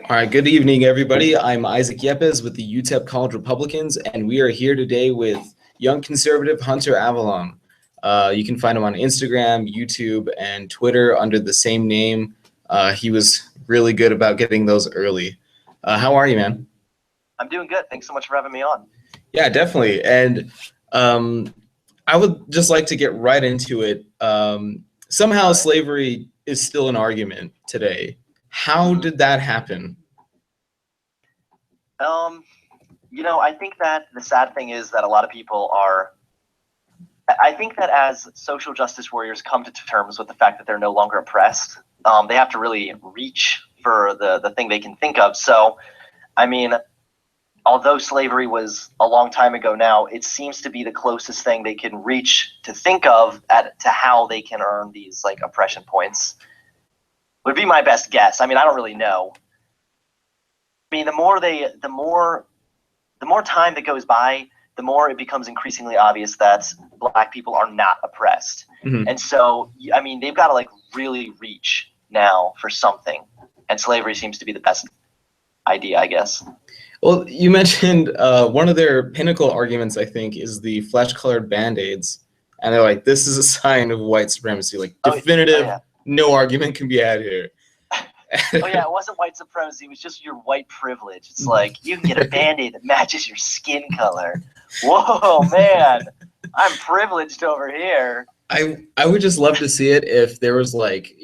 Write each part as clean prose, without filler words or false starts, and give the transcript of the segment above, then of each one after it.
All right, good evening, everybody. I'm Isaac Yepes with the UTEP College Republicans, and we are here today with young conservative Hunter Avallone. You can find him on Instagram, YouTube, and Twitter under the same name. He was really good about getting those early. How are you, man? I'm doing good. Thanks so much for having me on. Yeah, definitely. And I would just like to get right into it. Somehow slavery is still an argument today. How did that happen? I think that the sad thing is that a lot of people I think that as social justice warriors come to terms with the fact that they're no longer oppressed, they have to really reach for the thing they can think of. So, I mean, although slavery was a long time ago now, it seems to be the closest thing they can reach to think of to how they can earn these like oppression points. Would be my best guess. I mean, I don't really know. I mean, the more time that goes by, the more it becomes increasingly obvious that Black people are not oppressed. Mm-hmm. And so, I mean, they've got to like really reach now for something. And slavery seems to be the best idea, I guess. Well, you mentioned one of their pinnacle arguments, I think, is the flesh-colored Band-Aids. And they're like, this is a sign of white supremacy. Like, definitive, no argument can be had here. Oh yeah, it wasn't white supremacy, it was just your white privilege. It's like, you can get a Band-Aid that matches your skin color. Whoa, man, I'm privileged over here. I would just love to see it if there was like,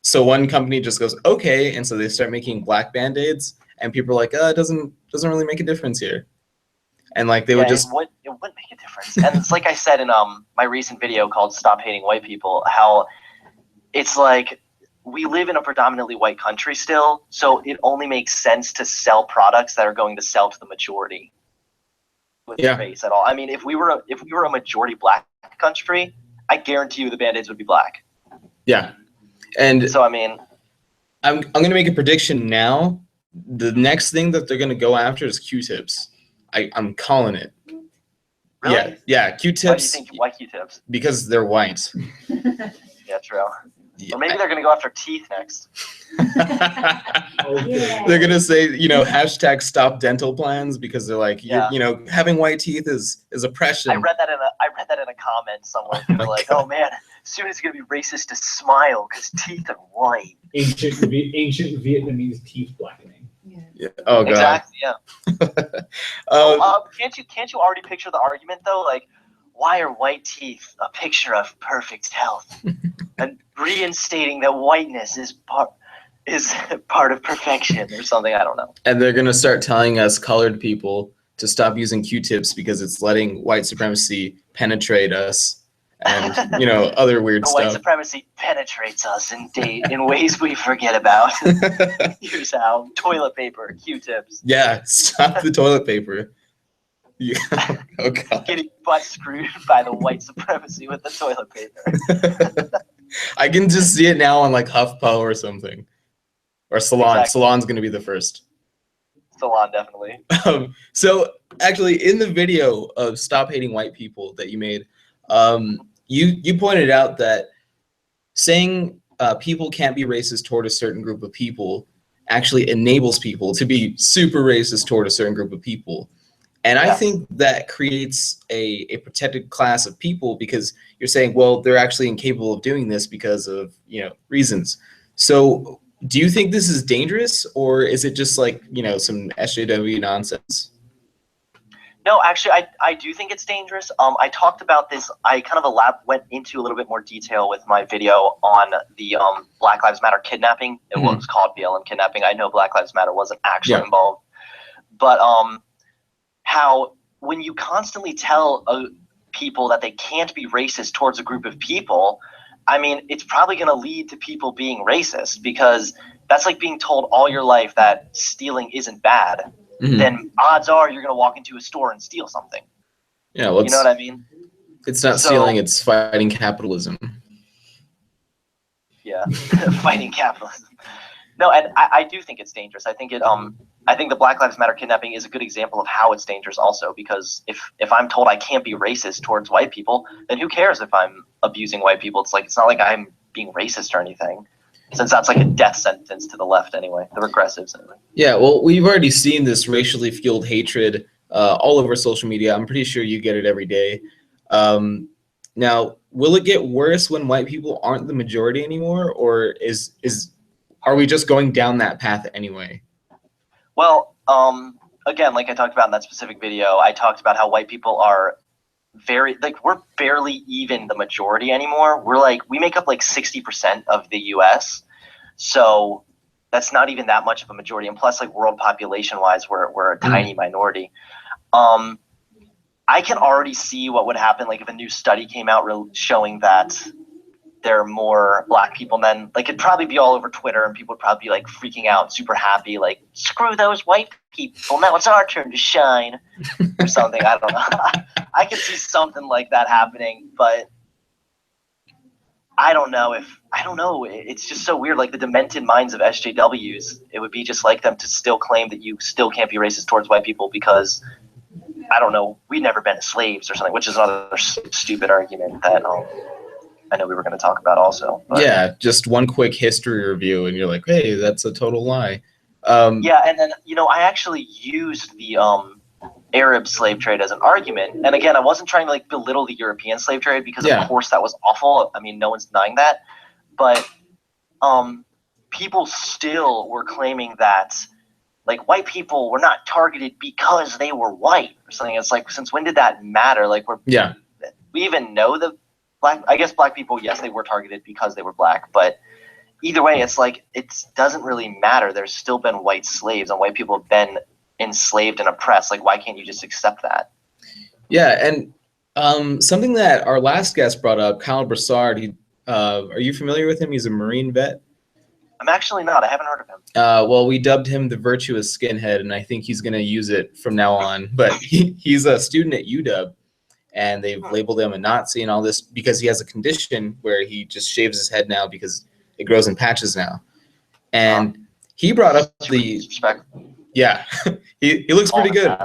so one company just goes, okay, and so they start making black Band-Aids, and people are like, it doesn't really make a difference here. And like they would just it wouldn't make a difference. And it's like I said in my recent video called Stop Hating White People, how it's like we live in a predominantly white country still, so it only makes sense to sell products that are going to sell to the majority with race at all. I mean, if we were a majority Black country, I guarantee you the Band-Aids would be black. Yeah. And so I mean, I'm going to make a prediction now. The next thing that they're going to go after is Q-tips. I'm calling it. Really? Yeah, Q-tips. Why do you think white Q-tips? Because they're white. Yeah, true. Or maybe they're going to go after teeth next. They're going to say, hashtag stop dental plans because they're like, having white teeth is oppression. I read that in a comment somewhere. They were like, oh man, soon it's going to be racist to smile because teeth are white. Ancient Vietnamese teeth blackening. Yeah. Oh god. Exactly. Yeah. Can't you already picture the argument though? Like, why are white teeth a picture of perfect health? And reinstating that whiteness is part of perfection or something. I don't know. And they're gonna start telling us colored people to stop using Q-tips because it's letting white supremacy penetrate us, and other weird stuff. White supremacy penetrates us in ways we forget about. Here's how: toilet paper, Q-tips. Yeah, stop the toilet paper. Yeah. Oh god. Getting butt screwed by the white supremacy with the toilet paper. I can just see it now on like HuffPo or something, or Salon. Exactly. Salon's gonna be the first. Salon, definitely. So actually, in the video of Stop Hating White People that you made, you pointed out that saying people can't be racist toward a certain group of people actually enables people to be super racist toward a certain group of people. And I think that creates a protected class of people because you're saying, well, they're actually incapable of doing this because of, reasons. So do you think this is dangerous, or is it just like, some SJW nonsense? No, actually, I do think it's dangerous. I talked about this. I kind of went into a little bit more detail with my video on the Black Lives Matter kidnapping. It was called BLM kidnapping. I know Black Lives Matter wasn't actually involved, but how when you constantly tell people that they can't be racist towards a group of people, I mean, it's probably going to lead to people being racist, because that's like being told all your life that stealing isn't bad. Then odds are you're going to walk into a store and steal something. Yeah, well, you know what I mean? It's not stealing, it's fighting capitalism. Yeah, fighting capitalism. No, and I do think it's dangerous. I think I think the Black Lives Matter kidnapping is a good example of how it's dangerous also, because if I'm told I can't be racist towards white people, then who cares if I'm abusing white people? It's not like I'm being racist or anything. since that's like a death sentence to the left anyway, the regressives anyway. Yeah, well, we've already seen this racially fueled hatred all over social media. I'm pretty sure you get it every day. Now, will it get worse when white people aren't the majority anymore, or are we just going down that path anyway? Well, again, like I talked about in that specific video, I talked about how white people are we're barely even the majority anymore. We make up like 60% of the US. So that's not even that much of a majority. And plus, like, world population wise, we're a tiny minority. I can already see what would happen, like, if a new study came out showing that there are more black people than, like, it'd probably be all over Twitter and people would probably be like freaking out, super happy, like, screw those white people, now it's our turn to shine, or something. I don't know. I could see something like that happening, but I don't know. It's just so weird. Like, the demented minds of SJWs, it would be just like them to still claim that you still can't be racist towards white people because, I don't know, we've never been slaves or something, which is another stupid argument that I know we were going to talk about also. But. Yeah, just one quick history review, and you're like, hey, that's a total lie. Yeah, and then, I actually used the Arab slave trade as an argument. And again, I wasn't trying to, like, belittle the European slave trade because, of course, that was awful. I mean, no one's denying that. But people still were claiming that, like, white people were not targeted because they were white or something. It's like, since when did that matter? Like, we even know the I guess black people, yes, they were targeted because they were black, but either way, it's like, it doesn't really matter. There's still been white slaves, and white people have been enslaved and oppressed. Like, why can't you just accept that? Yeah, and something that our last guest brought up, Kyle Broussard, are you familiar with him? He's a Marine vet. I'm actually not. I haven't heard of him. Well, we dubbed him the virtuous skinhead, and I think he's going to use it from now on. But he's a student at UW. And they've labeled him a Nazi and all this because he has a condition where he just shaves his head now because it grows in patches now. And he brought up he looks pretty good.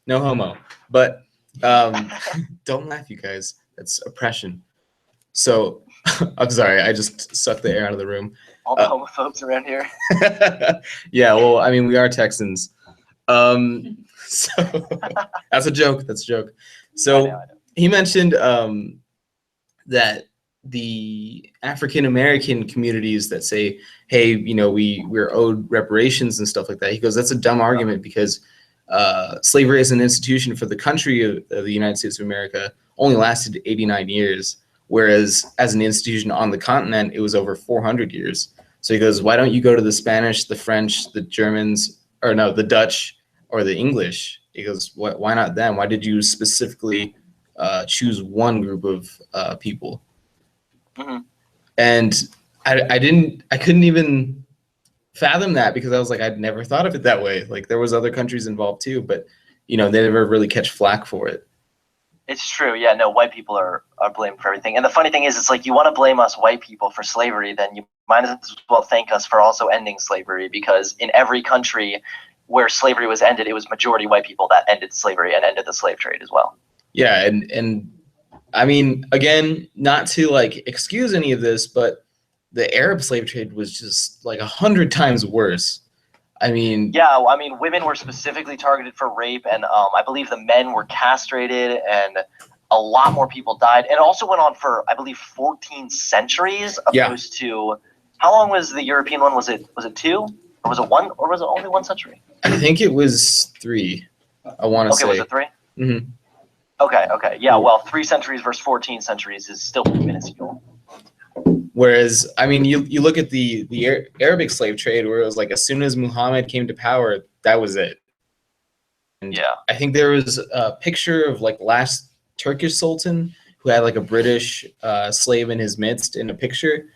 No homo. But don't laugh, you guys. That's oppression. So I'm sorry, I just sucked the air out of the room. All the homophobes around here. Yeah, well, I mean, we are Texans. So that's a joke. That's a joke. So I know. He mentioned that the African American communities that say, hey, we're owed reparations and stuff like that. He goes, that's a dumb argument because slavery as an institution for the country of the United States of America only lasted 89 years, whereas as an institution on the continent, it was over 400 years. So he goes, why don't you go to the Spanish, the French, the Germans, or no, the Dutch or the English? He goes, why not them? Why did you specifically choose one group of people? And I couldn't even fathom that because I was like, I'd never thought of it that way. Like, there was other countries involved too, but they never really catch flack for it. It's true. Yeah, no, white people are blamed for everything. And the funny thing is, it's like, you want to blame us white people for slavery, then you might as well thank us for also ending slavery, because in every country where slavery was ended, it was majority white people that ended slavery and ended the slave trade as well. Yeah, and I mean, again, not to like excuse any of this, but the Arab slave trade was just like 100 times worse. I mean, yeah, I mean, women were specifically targeted for rape, and I believe the men were castrated, and a lot more people died. And it also went on for, I believe, 14 centuries, opposed to, how long was the European one? Was it 2, or was it 1, or was it only 1 century? I think it was 3. I want to say. Okay, was it 3? Mm-hmm. Okay, yeah. Well, 3 centuries versus 14 centuries is still minuscule. Whereas, I mean, you look at the Arabic slave trade, where it was like as soon as Muhammad came to power, that was it. And yeah, I think there was a picture of like last Turkish Sultan who had like a British slave in his midst in a picture,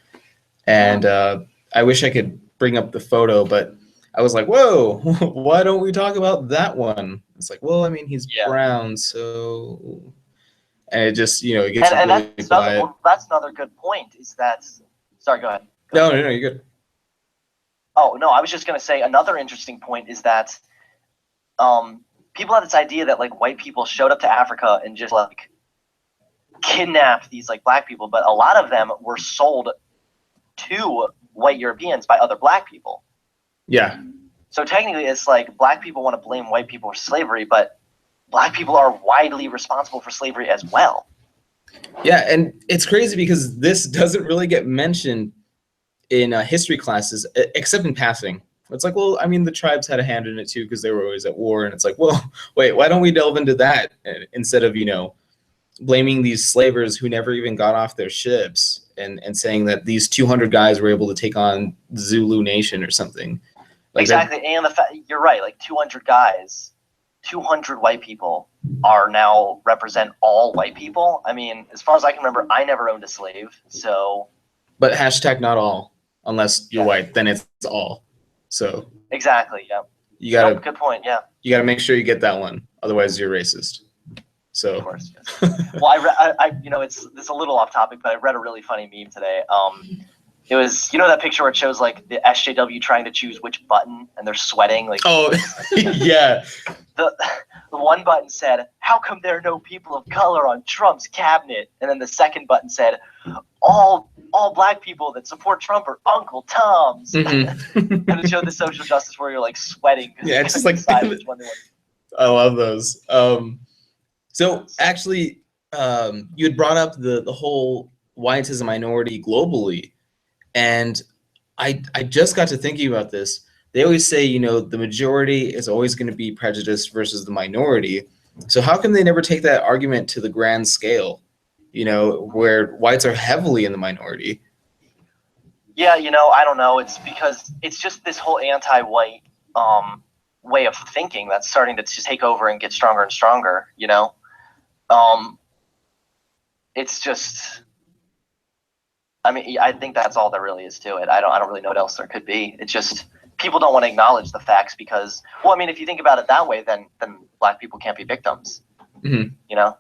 and I wish I could bring up the photo, but I was like, whoa, why don't we talk about that one? It's like, well, I mean, he's brown, so, and it just, it gets really quiet. That's another good point, is that, sorry, go ahead. No, you're good. Oh, no, I was just going to say another interesting point is that people have this idea that, like, white people showed up to Africa and just, like, kidnapped these, like, black people, but a lot of them were sold to white Europeans by other black people. Yeah. So technically, it's like black people want to blame white people for slavery, but black people are widely responsible for slavery as well. Yeah, and it's crazy because this doesn't really get mentioned in history classes, except in passing. It's like, well, I mean, the tribes had a hand in it too because they were always at war, and it's like, well, wait, why don't we delve into that instead of, you know, blaming these slavers who never even got off their ships and saying that these 200 guys were able to take on the Zulu Nation or something. Like exactly, and the fact you're right, like 200 guys, 200 white people are now represent all white people. I mean, as far as I can remember, I never owned a slave, so. But hashtag not all, unless you're white, then it's all. So. Exactly. Yeah. You gotta. Good point. Yeah. You gotta make sure you get that one, otherwise you're racist. So. Of course. Yes. Well, I you know, it's a little off topic, but I read a really funny meme today. It was, you know, that picture where it shows like the SJW trying to choose which button and they're sweating. Like, oh, yeah. The one button said, "How come there are no people of color on Trump's cabinet?" And then the second button said, "All black people that support Trump are Uncle Toms." Mm-hmm. And it showed the social justice where you're like sweating. Yeah, it's just like I love those. So actually, you had brought up the whole whites as a minority globally. And I just got to thinking about this. They always say, you know, the majority is always going to be prejudiced versus the minority. So how come they never take that argument to the grand scale, you know, where whites are heavily in the minority? Yeah, you know, I don't know. It's because it's just this whole anti-white way of thinking that's starting to just take over and get stronger and stronger, you know? It's just... I mean, I think that's all there really is to it. I don't really know what else there could be. It's just people don't want to acknowledge the facts because, well, I mean, if you think about it that way, then black people can't be victims. Mm-hmm. You know?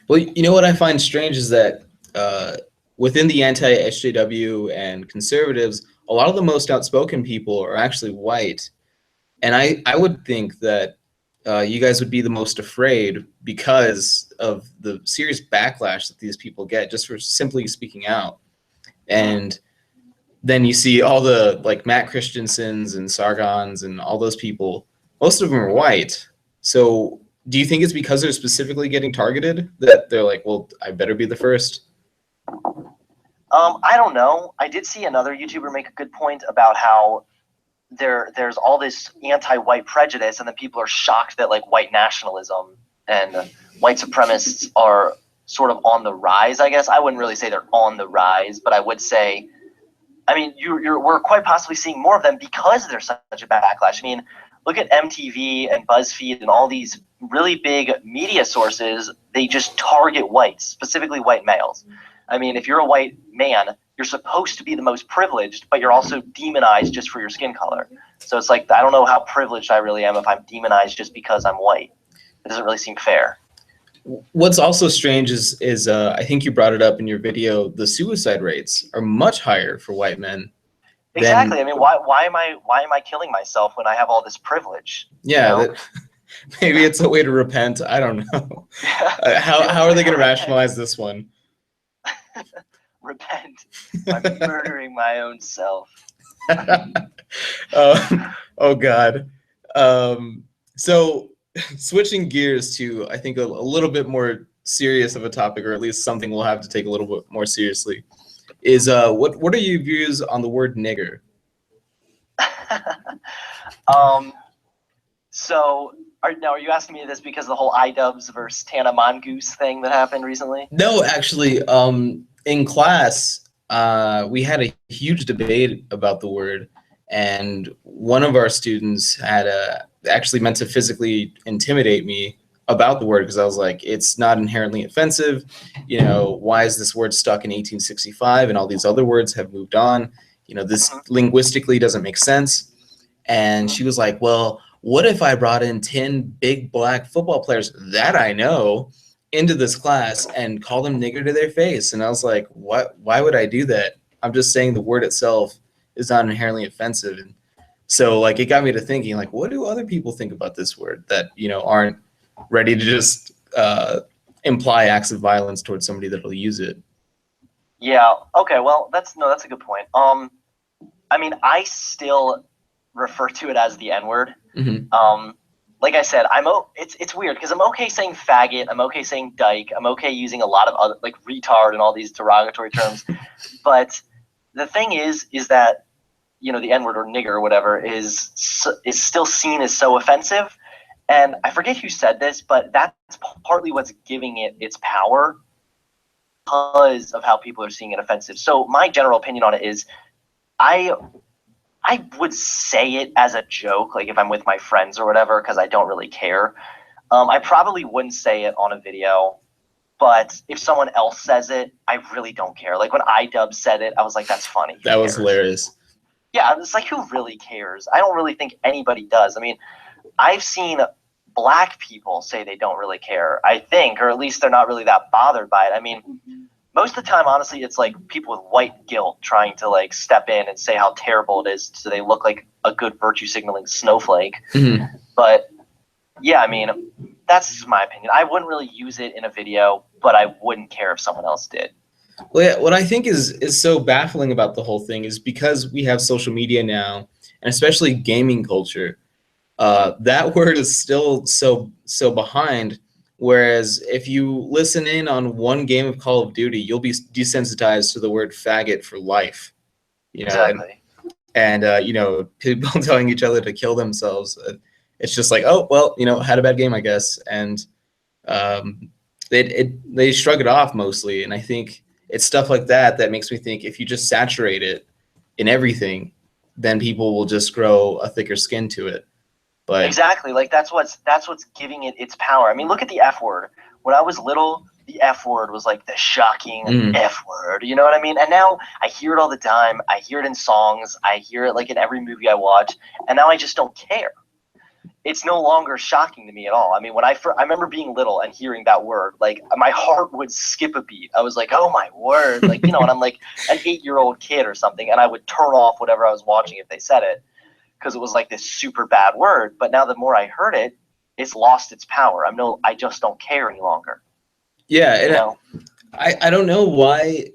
Well, you know what I find strange is that within the anti-SJW and conservatives, a lot of the most outspoken people are actually white. And I would think that you guys would be the most afraid because of the serious backlash that these people get just for simply speaking out. And then you see all the like Matt Christiansens and Sargons and all those people, most of them are white. So do you think it's because they're specifically getting targeted that they're like, well, I better be the first? I don't know. I did see another YouTuber make a good point about how there's all this anti-white prejudice and then people are shocked that like white nationalism and white supremacists are sort of on the rise, I guess. I wouldn't really say they're on the rise, but I would say, I mean, we're quite possibly seeing more of them because there's such a backlash. I mean, look at MTV and BuzzFeed and all these really big media sources. They just target whites, specifically white males. I mean, if you're a white man, you're supposed to be the most privileged, but you're also demonized just for your skin color. So it's like, I don't know how privileged I really am if I'm demonized just because I'm white. It doesn't really seem fair. What's also strange is I think you brought it up in your video, the suicide rates are much higher for white men. Exactly. I mean, why am I killing myself when I have all this privilege? Yeah, you know? Maybe it's a way to repent. I don't know. How are they going to rationalize this one? Repent. I'm murdering my own self. Oh God. So switching gears to, I think, a little bit more serious of a topic, or at least something we'll have to take a little bit more seriously, is what are your views on the word nigger? So are you asking me this because of the whole iDubbbz versus Tana Mongoose thing that happened recently? No, actually, in class, we had a huge debate about the word, and one of our students had actually meant to physically intimidate me about the word because I was like, it's not inherently offensive. You know, why is this word stuck in 1865 and all these other words have moved on? You know, this linguistically doesn't make sense. And she was like, well, what if I brought in 10 big black football players that I know into this class and call them nigger to their face? And I was like, what? Why would I do that? I'm just saying the word itself is not inherently offensive. And so like it got me to thinking, like, what do other people think about this word that, you know, aren't ready to just imply acts of violence towards somebody that'll use it? Yeah. Okay. Well, that's a good point. I mean, I still refer to it as the N-word. Mm-hmm. Like I said, it's weird because I'm okay saying faggot, I'm okay saying dyke, I'm okay using a lot of other, like retard and all these derogatory terms. But the thing is that, you know, the N-word or nigger or whatever is still seen as so offensive. And I forget who said this, but that's partly what's giving it its power, because of how people are seeing it offensive. So my general opinion on it is I would say it as a joke, like if I'm with my friends or whatever, because I don't really care. I probably wouldn't say it on a video, but if someone else says it, I really don't care. Like when iDub said it, I was like, that's funny. That was hilarious. Yeah, it's like, who really cares? I don't really think anybody does. I mean, I've seen black people say they don't really care, I think, or at least they're not really that bothered by it. I mean, most of the time, honestly, it's like people with white guilt trying to like step in and say how terrible it is so they look like a good virtue signaling snowflake. Mm-hmm. But yeah, I mean, that's just my opinion. I wouldn't really use it in a video, but I wouldn't care if someone else did. Well, yeah, what I think is so baffling about the whole thing is because we have social media now, and especially gaming culture, that word is still so behind. Whereas if you listen in on one game of Call of Duty, you'll be desensitized to the word faggot for life. You know, Exactly. and you know, people telling each other to kill themselves. It's just like, oh well, you know, had a bad game, I guess, and they shrug it off mostly. And I think it's stuff like that that makes me think if you just saturate it in everything, then people will just grow a thicker skin to it. But exactly, like that's what's giving it its power. I mean, look at the F word. When I was little, the F word was like the shocking F word. You know what I mean? And now I hear it all the time. I hear it in songs. I hear it like in every movie I watch. And now I just don't care. It's no longer shocking to me at all. I mean, when I remember being little and hearing that word, like my heart would skip a beat. I was like, oh my word, like, you know, and I'm like an 8-year-old kid or something, and I would turn off whatever I was watching if they said it, because it was like this super bad word. But now the more I heard it, it's lost its power. I just don't care any longer. Yeah, you know? I don't know why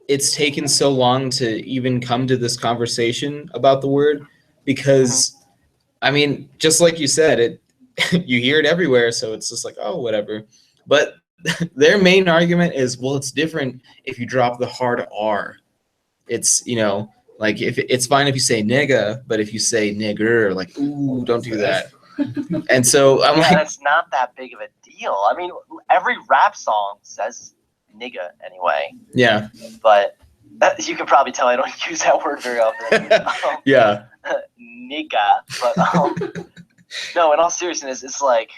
it's taken so long to even come to this conversation about the word, because I mean, just like you said, you hear it everywhere, so it's just like, oh, whatever. But their main argument is, well, it's different if you drop the hard R. It's, you know, like if it's fine if you say nigga, but if you say nigger, like, ooh, don't do that. And so I'm like, it's not that big of a deal. I mean, every rap song says nigga anyway. Yeah. But you can probably tell I don't use that word very often. Yeah. Nigga. But no, in all seriousness, it's like,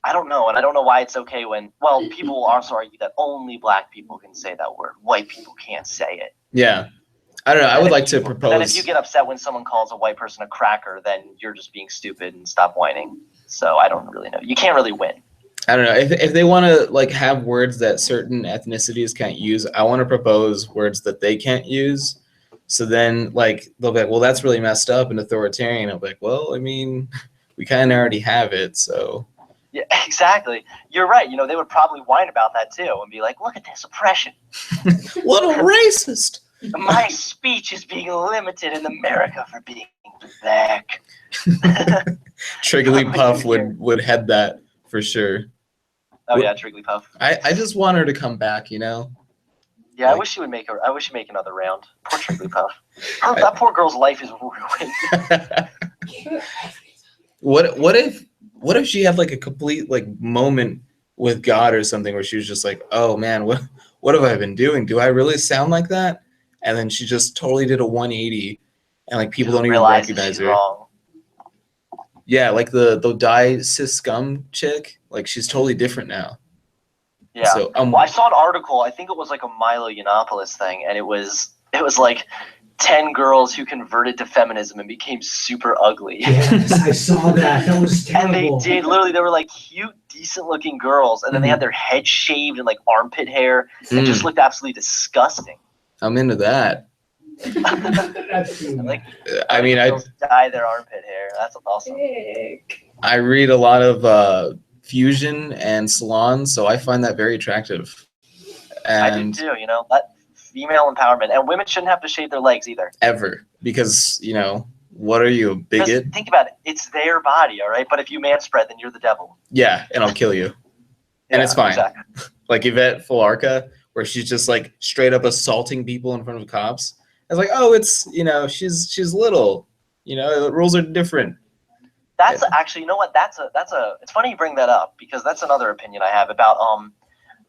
I don't know. And I don't know why it's okay when, well, people will also argue that only black people can say that word. White people can't say it. Yeah. I don't know. I would like to propose. Then if you get upset when someone calls a white person a cracker, then you're just being stupid and stop whining. So I don't really know. You can't really win. I don't know. If they want to like have words that certain ethnicities can't use, I want to propose words that they can't use. So then like they'll be like, well, that's really messed up and authoritarian. I'll be like, well, I mean, we kind of already have it, so. Yeah, exactly. You're right. You know, they would probably whine about that too and be like, look at this oppression. What a racist. My speech is being limited in America for being black. Trigglypuff would head that for sure. Oh yeah, Trigglypuff. I just want her to come back, you know. Yeah, like, I wish she'd make another round. Poor Trigglypuff. That poor girl's life is ruined. What if she had like a complete like moment with God or something where she was just like, oh man, what have I been doing? Do I really sound like that? And then she just totally did a 180, and like people don't even recognize her. Wrong. Yeah, like the Die Sis Scum chick, like she's totally different now. Yeah. So, well, I saw an article. I think it was like a Milo Yiannopoulos thing, and it was like 10 girls who converted to feminism and became super ugly. Yes, I saw that. That was terrible. And they did literally. They were like cute, decent-looking girls, and then they had their head shaved and like armpit hair, and just looked absolutely disgusting. I'm into that. Like, I mean, I dye their armpit hair. That's awesome. I read a lot of fusion and salon, so I find that very attractive. And I do too. You know, that female empowerment, and women shouldn't have to shave their legs either. Ever. Because, what are you, a bigot? Think about it. It's their body, all right? But if you manspread, then you're the devil. Yeah, and I'll kill you. And it's fine. Exactly. Like Yvette Fularka, where she's just like straight up assaulting people in front of cops. It's like, oh, it's, she's little. The rules are different. That's actually, you know what? It's funny you bring that up, because that's another opinion I have about,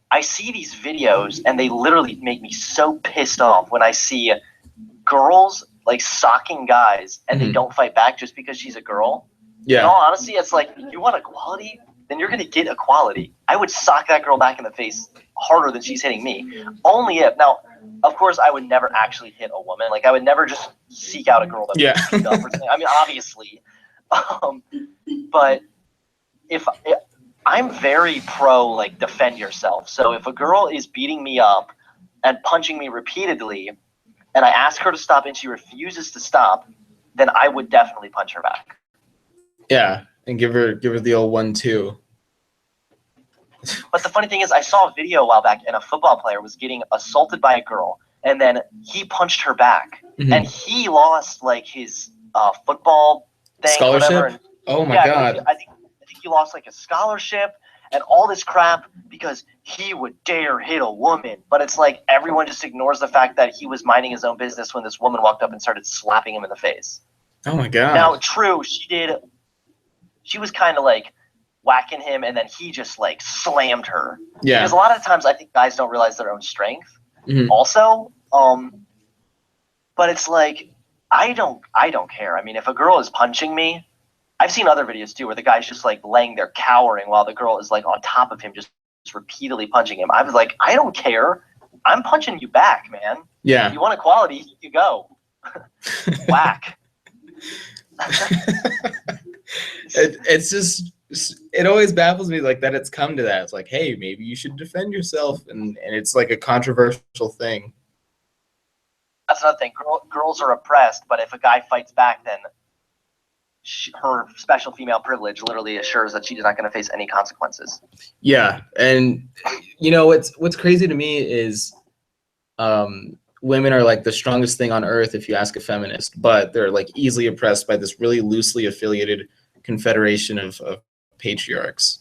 I see these videos and they literally make me so pissed off when I see girls like socking guys and they don't fight back just because she's a girl. Yeah. In all honesty, it's like, you want equality? Then you're going to get equality. I would sock that girl back in the face harder than she's hitting me. Only if, now, of course, I would never actually hit a woman. Like, I would never just seek out a girl that would beat up or something. I mean, obviously. But if I'm very pro, like, defend yourself. So if a girl is beating me up and punching me repeatedly, and I ask her to stop and she refuses to stop, then I would definitely punch her back. Yeah, and give her the old 1-2. But the funny thing is, I saw a video a while back, and a football player was getting assaulted by a girl, and then he punched her back, and he lost like his football thing, scholarship. Whatever. And, oh my god! I think he lost like a scholarship and all this crap because he would dare hit a woman. But it's like everyone just ignores the fact that he was minding his own business when this woman walked up and started slapping him in the face. Oh my god! Now, true, she was kind of like whacking him, and then he just like slammed her. Yeah. Because a lot of times I think guys don't realize their own strength. Also, but it's like I don't care. I mean, if a girl is punching me, I've seen other videos too where the guy's just like laying there cowering while the girl is like on top of him, just repeatedly punching him. I was like, I don't care. I'm punching you back, man. Yeah. If you want equality, you go. Whack. It's just, it always baffles me like that it's come to that. It's like, hey, maybe you should defend yourself, and it's like a controversial thing. That's another thing. Girls are oppressed, but if a guy fights back, then her special female privilege literally assures that she's not going to face any consequences. Yeah, and what's crazy to me is women are like the strongest thing on earth if you ask a feminist, but they're like easily oppressed by this really loosely affiliated confederation of patriarchs.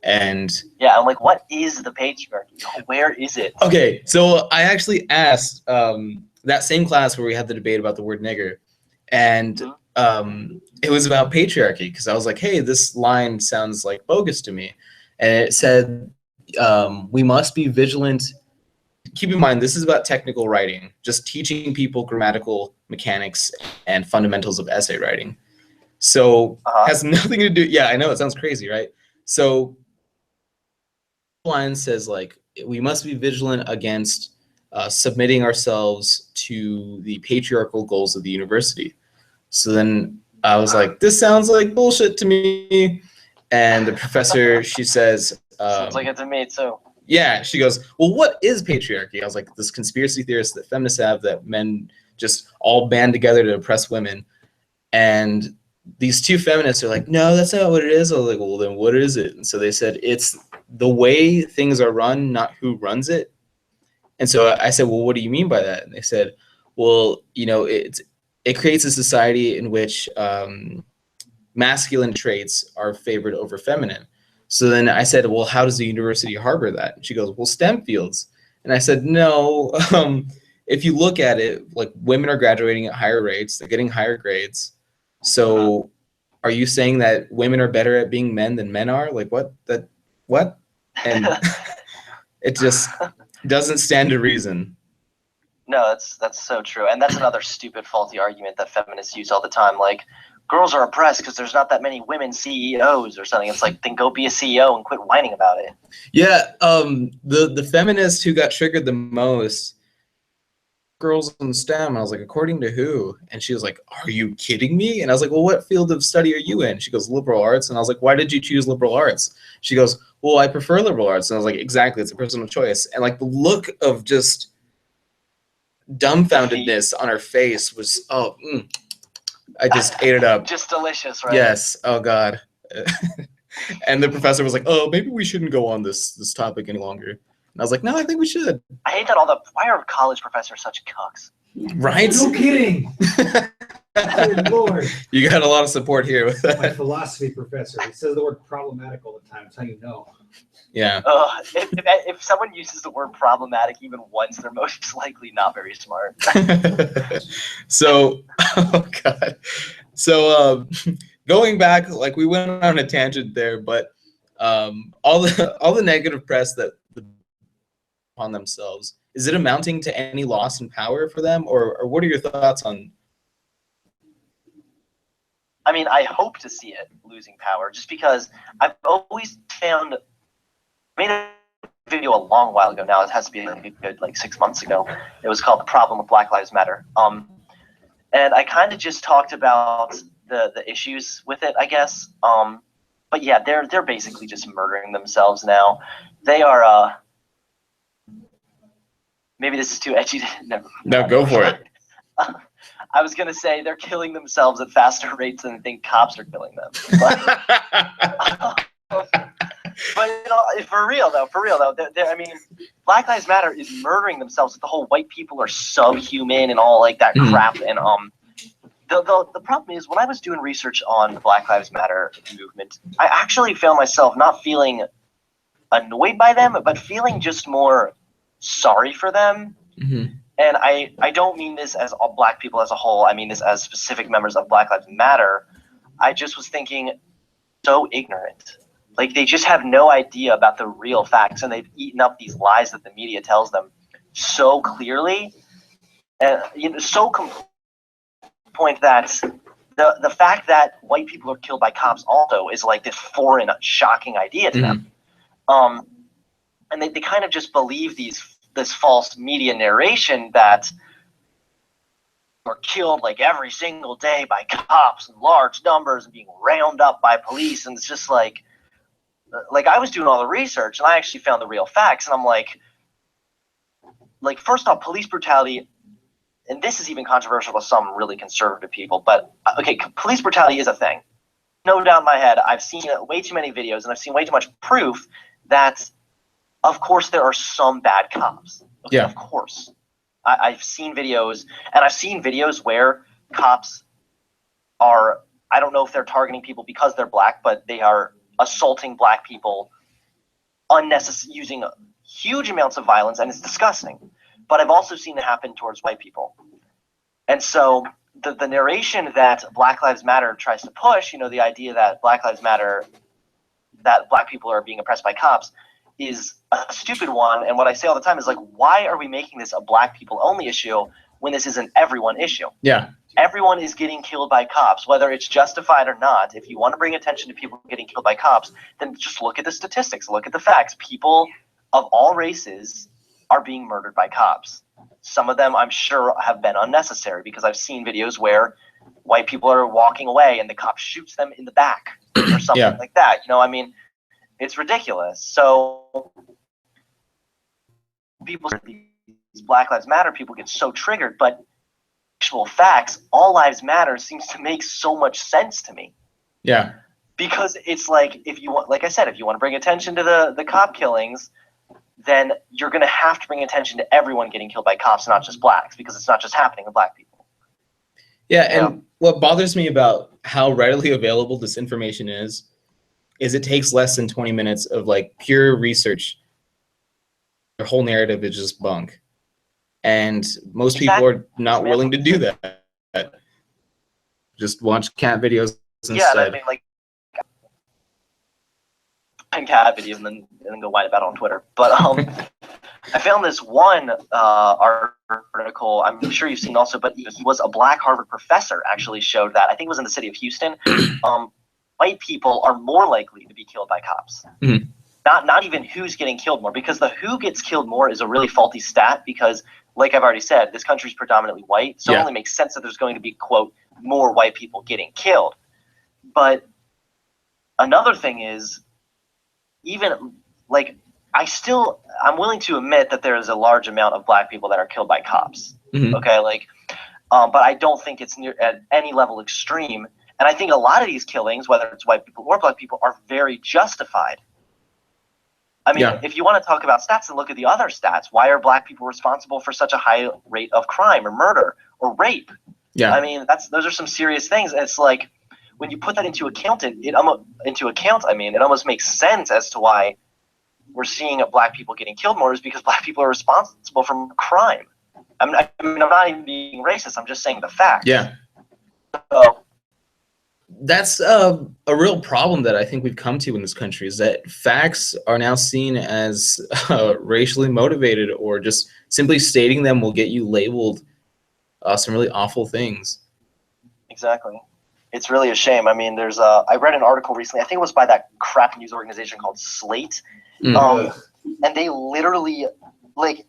And yeah, I'm like, what is the patriarchy? Where is it? Okay, so I actually asked that same class where we had the debate about the word nigger, and it was about patriarchy, because I was like, hey, this line sounds like bogus to me. And it said, we must be vigilant. Keep in mind, this is about technical writing, just teaching people grammatical mechanics and fundamentals of essay writing. So has nothing to do, yeah, I know, it sounds crazy, right? So the line says, like, we must be vigilant against submitting ourselves to the patriarchal goals of the university. So then I was like, this sounds like bullshit to me. And the professor, she says, sounds like it to me too. Yeah, she goes, well, what is patriarchy? I was like, this conspiracy theorist that feminists have, that men just all band together to oppress women. And these two feminists are like, no, that's not what it is. I was like, well, then what is it? And so they said, it's the way things are run, not who runs it. And so I said, well, what do you mean by that? And they said, well, it creates a society in which masculine traits are favored over feminine. So then I said, well, how does the university harbor that? And she goes, well, STEM fields. And I said, no, if you look at it, like, women are graduating at higher rates, they're getting higher grades. So are you saying that women are better at being men than men are? Like, what? And it just doesn't stand to reason. No, that's so true. And that's another stupid, faulty argument that feminists use all the time. Like, girls are oppressed because there's not that many women CEOs or something. It's like, then go be a CEO and quit whining about it. Yeah, the feminist who got triggered the most, girls in STEM. I was like, according to who? And she was like, are you kidding me? And I was like, well, what field of study are you in? She goes, liberal arts. And I was like, why did you choose liberal arts? She goes, well, I prefer liberal arts. And I was like, exactly, it's a personal choice. And like the look of just dumbfoundedness on her face was, I just ate it up. Just delicious, right? Yes. Oh God. And the professor was like, oh, maybe we shouldn't go on this topic any longer. I was like, no, I think we should. I hate that why are college professors such cucks? Right? No kidding. Good Lord. You got a lot of support here with My that. philosophy professor. He says the word problematic all the time. That's how you know. Yeah. If someone uses the word problematic even once, they're most likely not very smart. So, oh God. So going back, like we went on a tangent there, but all the negative press that on themselves, is it amounting to any loss in power for them, or what are your thoughts on? I mean, I hope to see it losing power, just because I've always found. I made a video a long while ago now. It has to be a good like 6 months ago. It was called "The Problem with Black Lives Matter," and I kind of just talked about the issues with it, I guess. But yeah, they're basically just murdering themselves now. They are. Maybe this is too edgy. No, go for it. I was gonna say they're killing themselves at faster rates than they think cops are killing them. But you know, for real though, I mean, Black Lives Matter is murdering themselves with the whole white people are subhuman and all like that crap. And the problem is when I was doing research on the Black Lives Matter movement, I actually found myself not feeling annoyed by them, but feeling just more sorry for them. Mm-hmm. And I don't mean this as all black people as a whole. I mean this as specific members of Black Lives Matter. I just was thinking, so ignorant. Like they just have no idea about the real facts, and they've eaten up these lies that the media tells them so clearly, and so point that the fact that white people are killed by cops also is like this foreign, shocking idea to them. And they kind of just believe this false media narration that are killed like every single day by cops in large numbers and being rounded up by police, and it's just like I was doing all the research and I actually found the real facts, and I'm like first off, police brutality, and this is even controversial to some really conservative people, but okay, police brutality is a thing. No doubt in my head, I've seen way too many videos and I've seen way too much proof that of course there are some bad cops. Okay, yeah. Of course. I've seen videos, and I've seen videos where cops are, I don't know if they're targeting people because they're black, but they are assaulting black people using huge amounts of violence, and it's disgusting. But I've also seen it happen towards white people. And so the narration that Black Lives Matter tries to push, the idea that Black Lives Matter, that black people are being oppressed by cops, is a stupid one. And what I say all the time is like, why are we making this a black people only issue when this is an everyone issue? Yeah. Everyone is getting killed by cops, whether it's justified or not. If you want to bring attention to people getting killed by cops, then just look at the statistics, look at the facts. People of all races are being murdered by cops. Some of them I'm sure have been unnecessary, because I've seen videos where white people are walking away and the cop shoots them in the back or something like that. I mean, it's ridiculous. So these Black Lives Matter people get so triggered, but actual facts, all lives matter, seems to make so much sense to me. Yeah. Because it's like, if you want, like I said, if you want to bring attention to the cop killings, then you're going to have to bring attention to everyone getting killed by cops, not just blacks, because it's not just happening to black people. Yeah, and what bothers me about how readily available this information is it takes less than 20 minutes of like pure research. Their whole narrative is just bunk. And most people are not willing to do that. Just watch cat videos instead. Yeah, I mean, like, cat videos and then go whine about it on Twitter. But I found this one article, I'm sure you've seen also, but he was a black Harvard professor, actually showed that, I think it was in the city of Houston, white people are more likely to be killed by cops. Mm-hmm. Not even who's getting killed more, because the who gets killed more is a really faulty stat, because like I've already said, this country is predominantly white, so it only makes sense that there's going to be, quote, more white people getting killed. But another thing is, even like I'm willing to admit that there is a large amount of black people that are killed by cops. Mm-hmm. Okay, but I don't think it's near at any level extreme. And I think a lot of these killings, whether it's white people or black people, are very justified. I mean, Yeah. if you want to talk about stats, then look at the other stats. Why are black people responsible for such a high rate of crime or murder or rape? Yeah. I mean, those are some serious things. And it's like when you put that into account, it almost makes sense as to why we're seeing black people getting killed more, is because black people are responsible for crime. I'm not even being racist. I'm just saying the facts. Yeah. So, That's a real problem that I think we've come to in this country, is that facts are now seen as racially motivated, or just simply stating them will get you labeled some really awful things. exactly. It's really a shame. I mean, I read an article recently, I think it was by that crap news organization called Slate. Mm. And they literally, like,